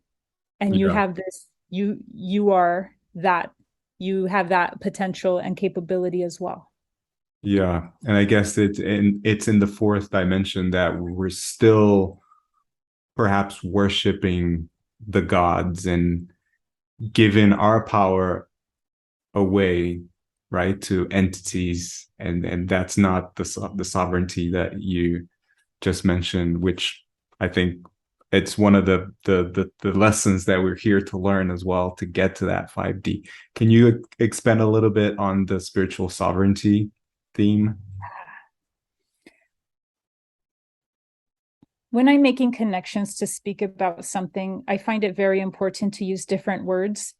[SPEAKER 2] and you
[SPEAKER 1] Yeah.
[SPEAKER 2] have this, you are that, you have that potential and capability as well.
[SPEAKER 1] Yeah. And I guess it's in the fourth dimension that we're still perhaps worshiping the gods and giving our power away, right, to entities, and that's not the sovereignty that you just mentioned, which I think it's one of the lessons that we're here to learn as well, to get to that 5D. Can you expand a little bit on the spiritual sovereignty theme?
[SPEAKER 2] When I'm making connections to speak about something, I find it very important to use different words.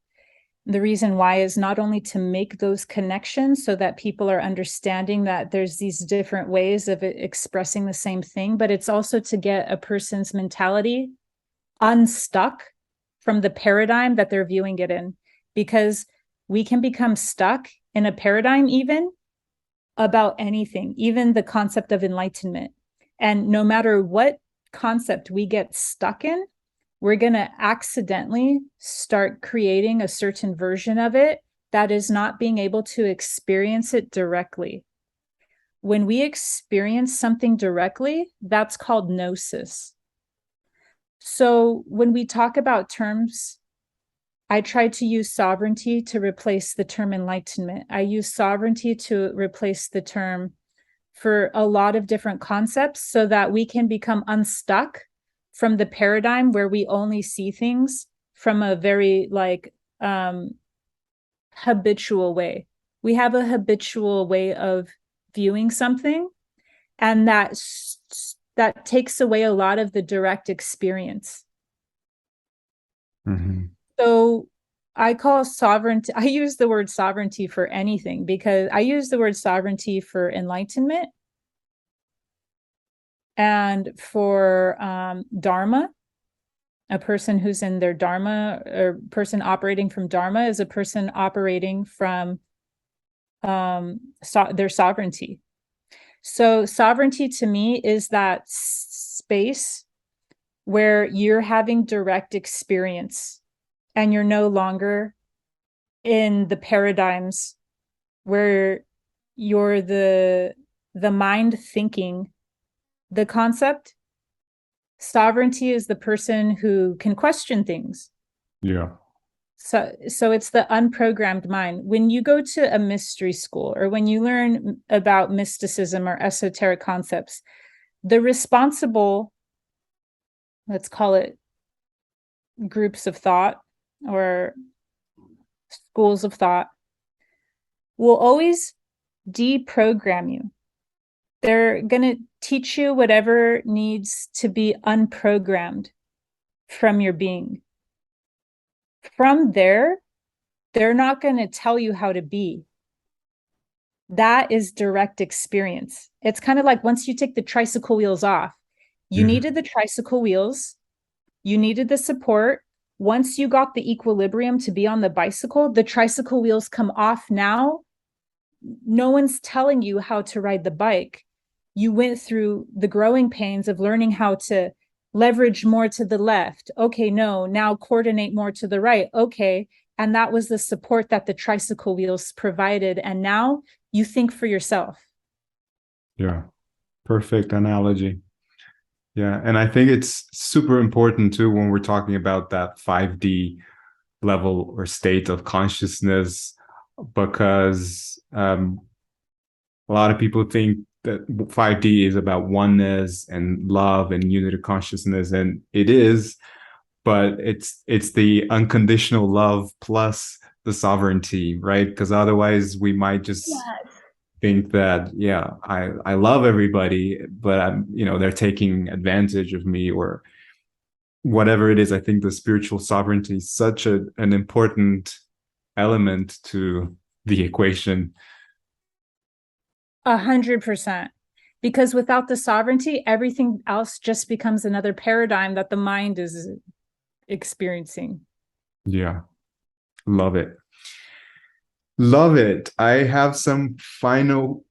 [SPEAKER 2] The reason why is not only to make those connections so that people are understanding that there's these different ways of expressing the same thing, but it's also to get a person's mentality unstuck from the paradigm that they're viewing it in. Because we can become stuck in a paradigm, even about anything, even the concept of enlightenment. And no matter what concept we get stuck in, we're going to accidentally start creating a certain version of it that is not being able to experience it directly. When we experience something directly, that's called gnosis. So when we talk about terms, I try to use sovereignty to replace the term enlightenment. I use sovereignty to replace the term for a lot of different concepts, so that we can become unstuck from the paradigm where we only see things from a very habitual way. We have a habitual way of viewing something, and that takes away a lot of the direct experience.
[SPEAKER 1] Mhm.
[SPEAKER 2] So I call sovereignty, I use the word sovereignty for anything, because I use the word sovereignty for enlightenment and for Dharma. A person who's in their Dharma, or person operating from Dharma, is a person operating from their sovereignty. So sovereignty to me is that space where you're having direct experience, and you're no longer in the paradigms where you're the mind thinking the concept. Sovereignty is the person who can question things.
[SPEAKER 1] Yeah.
[SPEAKER 2] So it's the unprogrammed mind. When you go to a mystery school, or when you learn about mysticism or esoteric concepts, the responsible, let's call it, groups of thought or schools of thought, will always deprogram you. They're going to teach you whatever needs to be unprogrammed from your being. From there, they're not going to tell you how to be. That is direct experience. It's kind of like once you take the tricycle wheels off, you needed the tricycle wheels, you needed the support. Once you got the equilibrium to be on the tricycle wheels come off. Now no one's telling you how to ride the bike. You went through the growing pains of learning how to leverage more to the left. Okay, no, now coordinate more to the right. Okay. And that was the support that the tricycle wheels provided. And now you think for yourself.
[SPEAKER 1] Yeah. Perfect analogy. Yeah. And I think it's super important too when we're talking about that 5D level or state of consciousness, because a lot of people think that 5D is about oneness and love and unity consciousness, and it is, but it's the unconditional love plus the sovereignty, right? Because otherwise we might just think that, yeah, I love everybody, but I'm, they're taking advantage of me or whatever it is. I think the spiritual sovereignty is such an important element to the equation.
[SPEAKER 2] 100%. Because without the sovereignty, everything else just becomes another paradigm that the mind is experiencing.
[SPEAKER 1] Yeah, love it. Love it. I have some final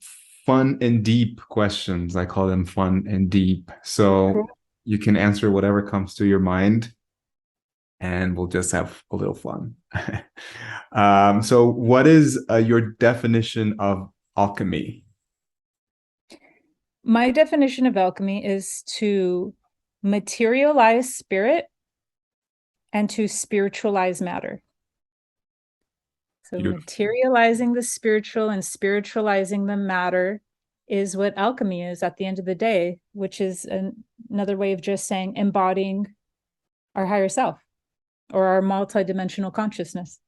[SPEAKER 1] fun and deep questions. I call them fun and deep. So
[SPEAKER 2] Cool.
[SPEAKER 1] you can answer whatever comes to your mind and we'll just have a little fun. So, what is your definition of alchemy?
[SPEAKER 2] My definition of alchemy is to materialize spirit and to spiritualize matter. So
[SPEAKER 1] Beautiful.
[SPEAKER 2] materializing the spiritual and spiritualizing the matter is what alchemy is at the end of the day, which is another way of just saying embodying our higher self or our multidimensional consciousness.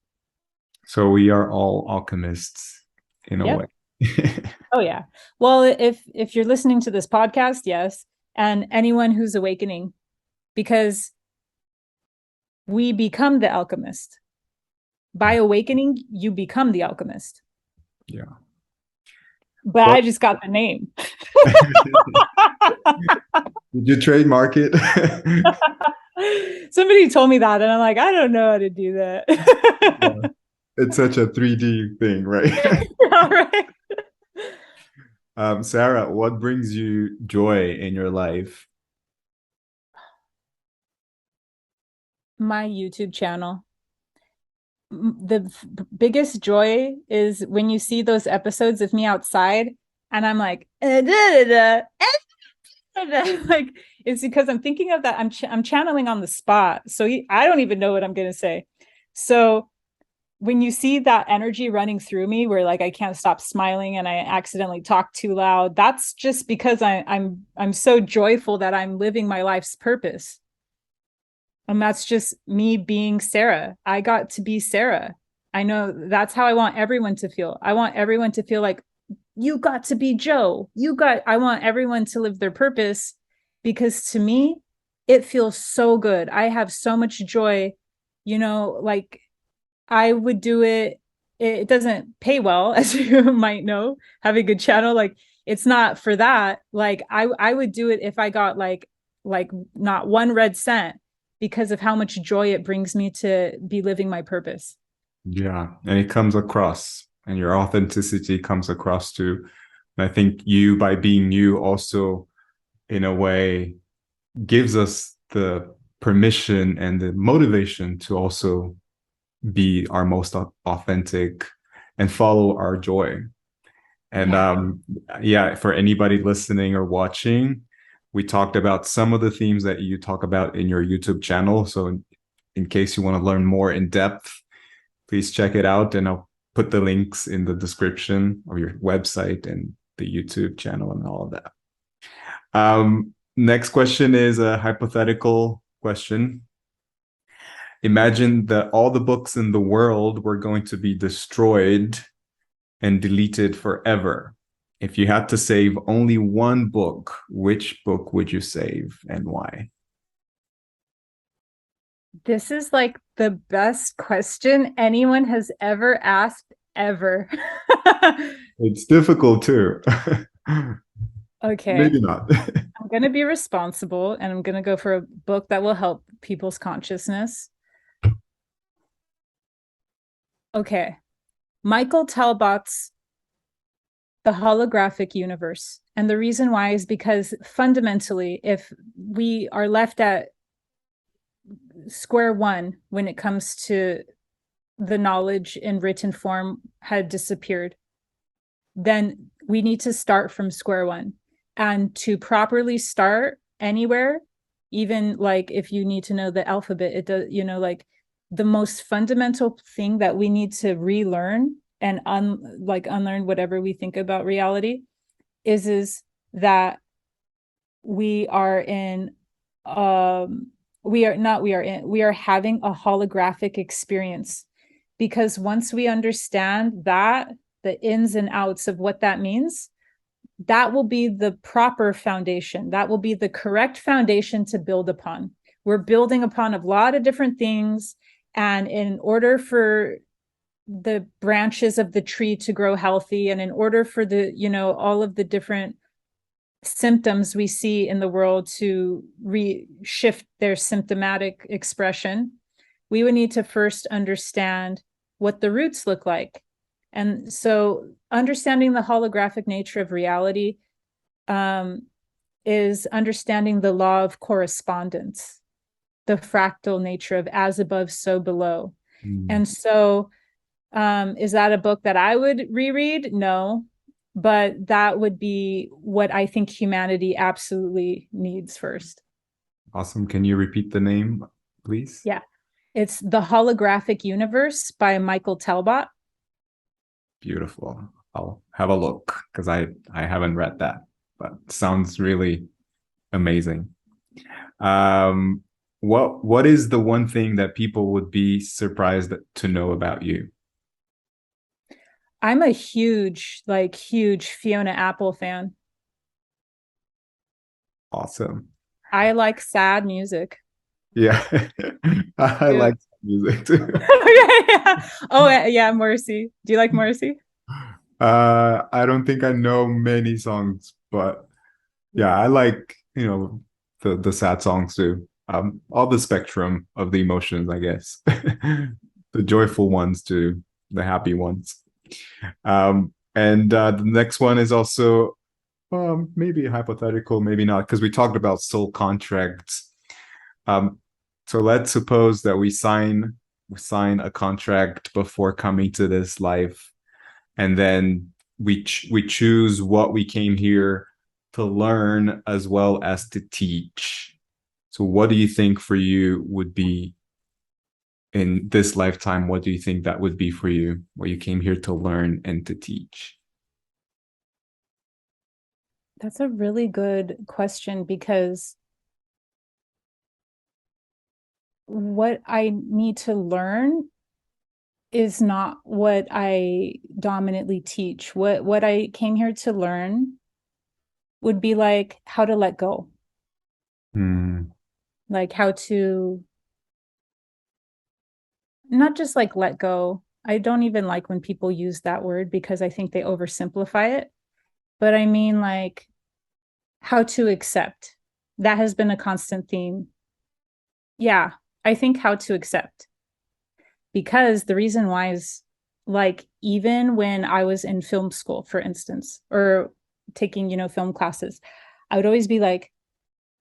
[SPEAKER 1] So, we are all alchemists in a way.
[SPEAKER 2] Yep. Oh yeah. Well, if you're listening to this podcast, yes, and anyone who's awakening, because we become the alchemist. By awakening, you become the alchemist.
[SPEAKER 1] Yeah.
[SPEAKER 2] But
[SPEAKER 1] Well,
[SPEAKER 2] I just got the name.
[SPEAKER 1] did you trademark it?
[SPEAKER 2] Somebody told me that, and I'm like, I don't know how to do that.
[SPEAKER 1] Yeah. It's such a 3D thing, right?
[SPEAKER 2] All right.
[SPEAKER 1] Sarah, what brings you joy in your life?
[SPEAKER 2] My YouTube channel. The biggest joy is when you see those episodes of me outside, and I'm like, like it's because I'm thinking of that. I'm channeling on the spot, so I don't even know what I'm gonna say. So when you see that energy running through me where like I can't stop smiling and I accidentally talk too loud, that's just because I'm so joyful that I'm living my life's purpose. And that's just me being Sarah. I got to be Sarah. I know that's how I want everyone to feel. I want everyone to feel like you got to be Joe. I want everyone to live their purpose because to me, it feels so good. I have so much joy, like I would do it. It doesn't pay well, as you might know, have a good channel. Like it's not for that. Like I would do it if I got like not one red cent because of how much joy it brings me to be living my purpose.
[SPEAKER 1] Yeah, and it comes across, and your authenticity comes across too. And I think you, by being you, also in a way gives us the permission and the motivation to also be our most authentic and follow our joy. And
[SPEAKER 2] Yeah.
[SPEAKER 1] yeah, for anybody listening or watching, we talked about some of the themes that you talk about in your YouTube channel. So in case you want to learn more in depth, please check it out. And I'll put the links in the description of your website and the YouTube channel and all of that. Next question is a hypothetical question. Imagine that all the books in the world were going to be destroyed and deleted forever. If you had to save only one book, which book would you save and why?
[SPEAKER 2] This is like the best question anyone has ever asked ever.
[SPEAKER 1] It's difficult too.
[SPEAKER 2] Okay.
[SPEAKER 1] Maybe not.
[SPEAKER 2] I'm going to be responsible and I'm going to go for a book that will help people's consciousness. Okay. Michael Talbot's The Holographic Universe. And the reason why is because fundamentally, if we are left at square one when it comes to the knowledge in written form had disappeared, then we need to start from square one. And to properly start anywhere, even like if you need to know the alphabet, it does, like the most fundamental thing that we need to relearn and unlearn whatever we think about reality is that we are in we are having a holographic experience, because once we understand that, the ins and outs of what that means, that will be the proper foundation. That will be the correct foundation to build upon. We're building upon a lot of different things. And in order for the branches of the tree to grow healthy, and in order for the, all of the different symptoms we see in the world to shift their symptomatic expression, we would need to first understand what the roots look like. And so understanding the holographic nature of reality is understanding the law of correspondence, the fractal nature of as above, so below. And so is that a book that I would reread? No, but that would be what I think humanity absolutely needs first.
[SPEAKER 1] Awesome. Can you repeat the name, please?
[SPEAKER 2] Yeah. It's The Holographic Universe by Michael Talbot.
[SPEAKER 1] Beautiful. I'll have a look because I haven't read that, but sounds really amazing. What is the one thing that people would be surprised to know about you?
[SPEAKER 2] I'm a huge Fiona Apple fan.
[SPEAKER 1] Awesome.
[SPEAKER 2] I like sad music.
[SPEAKER 1] Yeah. I
[SPEAKER 2] Yeah.
[SPEAKER 1] like music too.
[SPEAKER 2] Yeah. Oh yeah, Morrissey. Do you like Morrissey?
[SPEAKER 1] I don't think I know many songs, but yeah, I like, the sad songs too. All the spectrum of the emotions, I guess. The joyful ones to the happy ones. And the next one is also maybe hypothetical, maybe not, because we talked about soul contracts. Um, so let's suppose that we sign a contract before coming to this life, and then we choose what we came here to learn as well as to teach. So what do you think for you would be in this lifetime? What do you think that would be for you, what you came here to learn and to teach?
[SPEAKER 2] That's a really good question, because what I need to learn is not what I dominantly teach. What I came here to learn would be like how to let go, like how to not just like let go. I don't even like when people use that word because I think they oversimplify it. But I mean, like, how to accept. That has been a constant theme. Yeah, I think how to accept. Because the reason why is, like, even when I was in film school, for instance, or taking, film classes, I would always be like,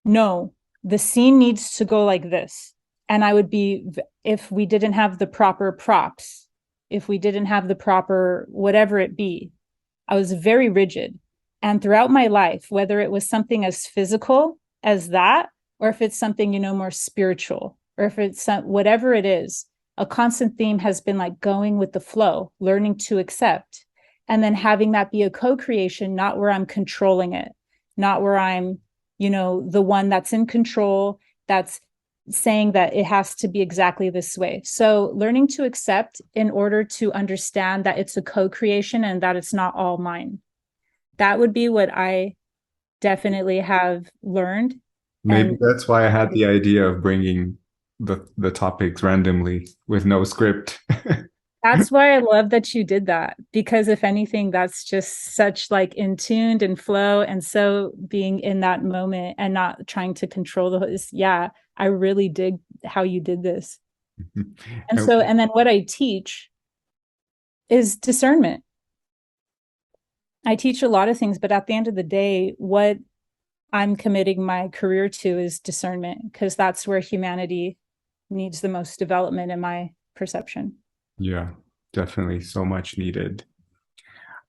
[SPEAKER 2] no, the scene needs to go like this. And I would be, if we didn't have the proper props, if we didn't have the proper whatever it be, I was very rigid. And throughout my life, whether it was something as physical as that, or if it's something, more spiritual, or if it's whatever it is, a constant theme has been like going with the flow, learning to accept, and then having that be a co-creation, not where I'm controlling it, not where I'm, the one that's in control, that's saying that it has to be exactly this way. So learning to accept in order to understand that it's a co-creation and that it's not all mine. That would be what I definitely have learned.
[SPEAKER 1] Maybe
[SPEAKER 2] And
[SPEAKER 1] that's why I had the idea of bringing the topics randomly with no script.
[SPEAKER 2] That's why I love that you did that, because if anything, that's just such like in tuned and flow, and so being in that moment and not trying to control yeah, I really dig how you did this. And
[SPEAKER 1] And
[SPEAKER 2] so, and then what I teach is discernment. I teach a lot of things, but at the end of the day, what I'm committing my career to is discernment, because that's where humanity needs the most development in my perception.
[SPEAKER 1] yeah, definitely so much needed.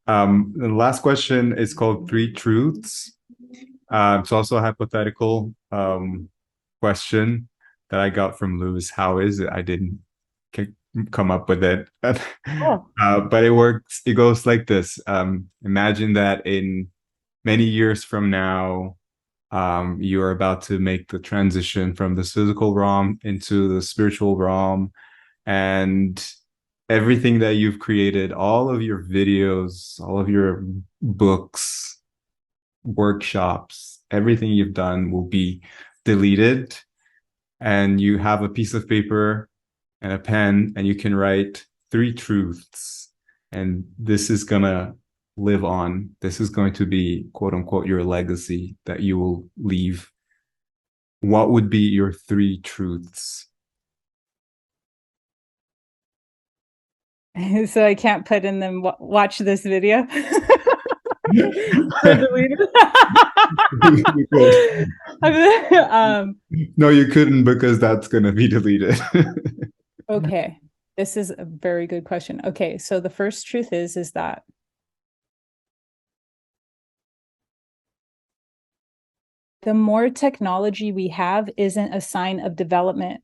[SPEAKER 1] The last question is called Three Truths. It's also a hypothetical question that I got from Lewis. How is it? I didn't come up with it.
[SPEAKER 2] Oh.
[SPEAKER 1] But it works. It goes like this. Imagine that in many years from now, you're about to make the transition from the physical realm into the spiritual realm, and everything that you've created, all of your videos, all of your books, workshops, everything you've done will be deleted, and you have a piece of paper and a pen, and you can write three truths, and this is gonna live on. This is going to be, quote unquote, your legacy that you will leave. What would be your three truths?
[SPEAKER 2] So I can't put in them, watch this video. So deleted.
[SPEAKER 1] You could.
[SPEAKER 2] um,
[SPEAKER 1] No, you couldn't, because that's gonna be deleted.
[SPEAKER 2] okay, this is a very good question. Okay, so the first truth is that the more technology we have isn't a sign of development.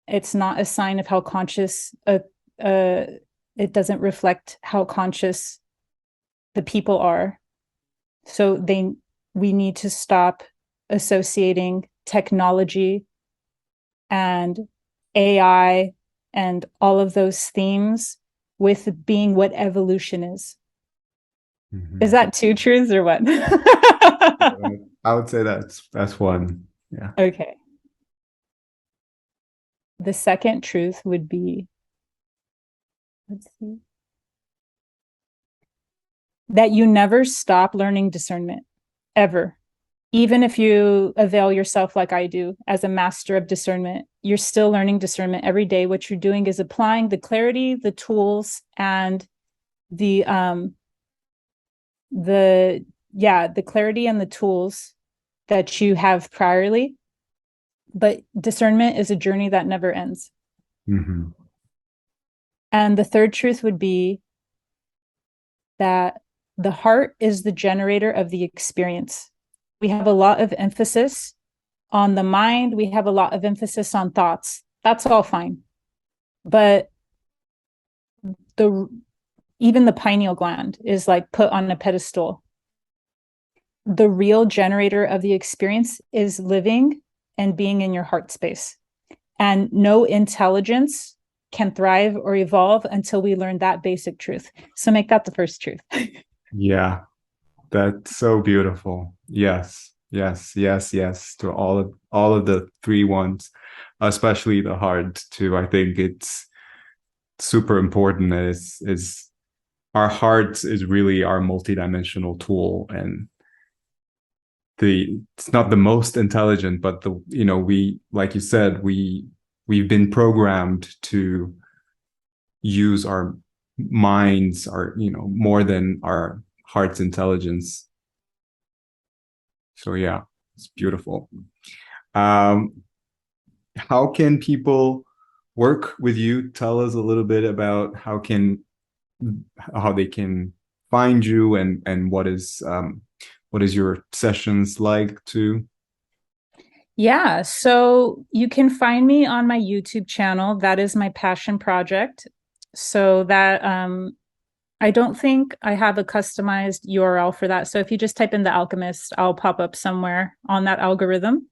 [SPEAKER 2] It's not a sign of how conscious uh, it doesn't reflect how conscious the people are. So we need to stop associating technology and AI and all of those themes with being what evolution is. Is
[SPEAKER 1] Mhm.
[SPEAKER 2] that two truths or what?
[SPEAKER 1] I would say that's one. Yeah.
[SPEAKER 2] Okay. The second truth would be, let's see, that you never stop learning discernment, ever. Even if you avail yourself like I do as a master of discernment, you're still learning discernment every day. What you're doing is applying the clarity, the tools, and the the the clarity and the tools that you have priorly. But discernment is a journey that never ends.
[SPEAKER 1] Mm-hmm.
[SPEAKER 2] And the third truth would be that the heart is the generator of the experience. We have a lot of emphasis on the mind, we have a lot of emphasis on thoughts. That's all fine. But the even the pineal gland is like put on a pedestal. The real generator of the experience is living and being in your heart space. And no intelligence can thrive or evolve until we learn that basic truth. So make that the first truth.
[SPEAKER 1] Yeah, that's so beautiful. Yes, yes, yes, yes to all of the three ones, especially the heart too. I think it's super important. Is our heart is really our multidimensional tool, and the it's not the most intelligent, but the we, like you said, we've been programmed to use our minds, our more than our heart's intelligence. So yeah, it's beautiful. um how can people work with you? Tell us a little bit about how they can find you, and what is your sessions like too?
[SPEAKER 2] Yeah, so you can find me on my YouTube channel. That is my passion project. So that I don't think I have a customized URL for that. So if you just type in the Alchemist, I'll pop up somewhere on that algorithm.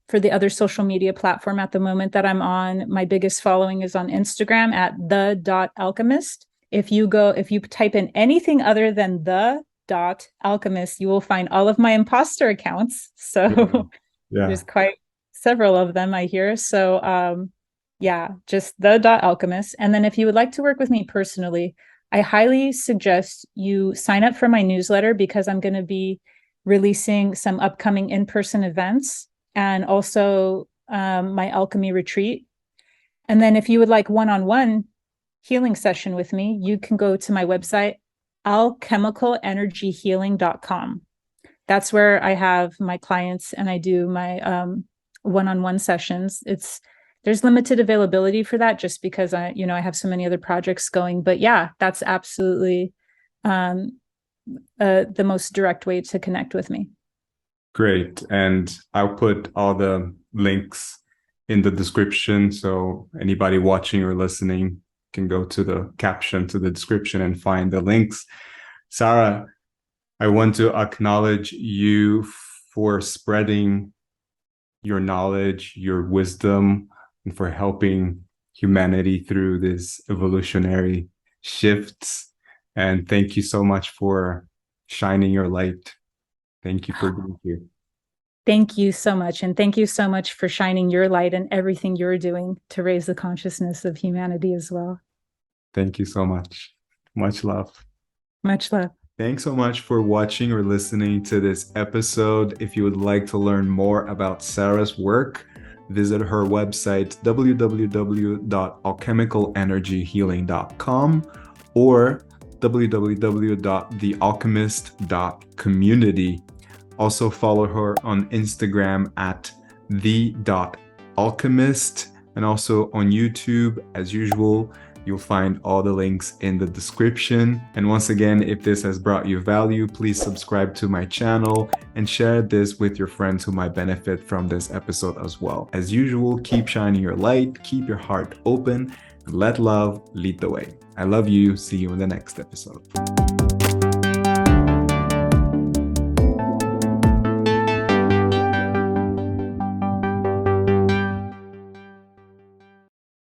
[SPEAKER 2] For the other social media platform at the moment that I'm on, my biggest following is on Instagram at the.alchemist. If you type in anything other than the.alchemist, you will find all of my imposter accounts.
[SPEAKER 1] Yeah,
[SPEAKER 2] So
[SPEAKER 1] yeah.
[SPEAKER 2] there's quite several of them, I hear. So Yeah, just the.alchemist. And then if you would like to work with me personally, I highly suggest you sign up for my newsletter because I'm going to be releasing some upcoming in-person events and also my alchemy retreat. And then if you would like one-on-one healing session with me, you can go to my website, alchemicalenergyhealing.com. That's where I have my clients and I do my one-on-one sessions. There's limited availability for that just because I have so many other projects going. But yeah, that's absolutely the most direct way to connect with me.
[SPEAKER 1] Great. And I'll put all the links in the description. So anybody watching or listening can go to the caption, to the description, and find the links. Sarah, I want to acknowledge you for spreading your knowledge, your wisdom, and for helping humanity through these evolutionary shifts. And thank you so much for shining your light. Thank you for being here.
[SPEAKER 2] Thank you so much. And thank you so much for shining your light and everything you're doing to raise the consciousness of humanity as well.
[SPEAKER 1] Thank you so much. Much love.
[SPEAKER 2] Much love.
[SPEAKER 1] Thanks so much for watching or listening to this episode. If you would like to learn more about Sarah's work, visit her website, www.alchemicalenergyhealing.com or www.thealchemist.community. Also follow her on Instagram at the.alchemist, and also on YouTube, as usual. You'll find all the links in the description. And once again, if this has brought you value, please subscribe to my channel and share this with your friends who might benefit from this episode as well. As usual, keep shining your light, keep your heart open, and let love lead the way. I love you. See you in the next episode.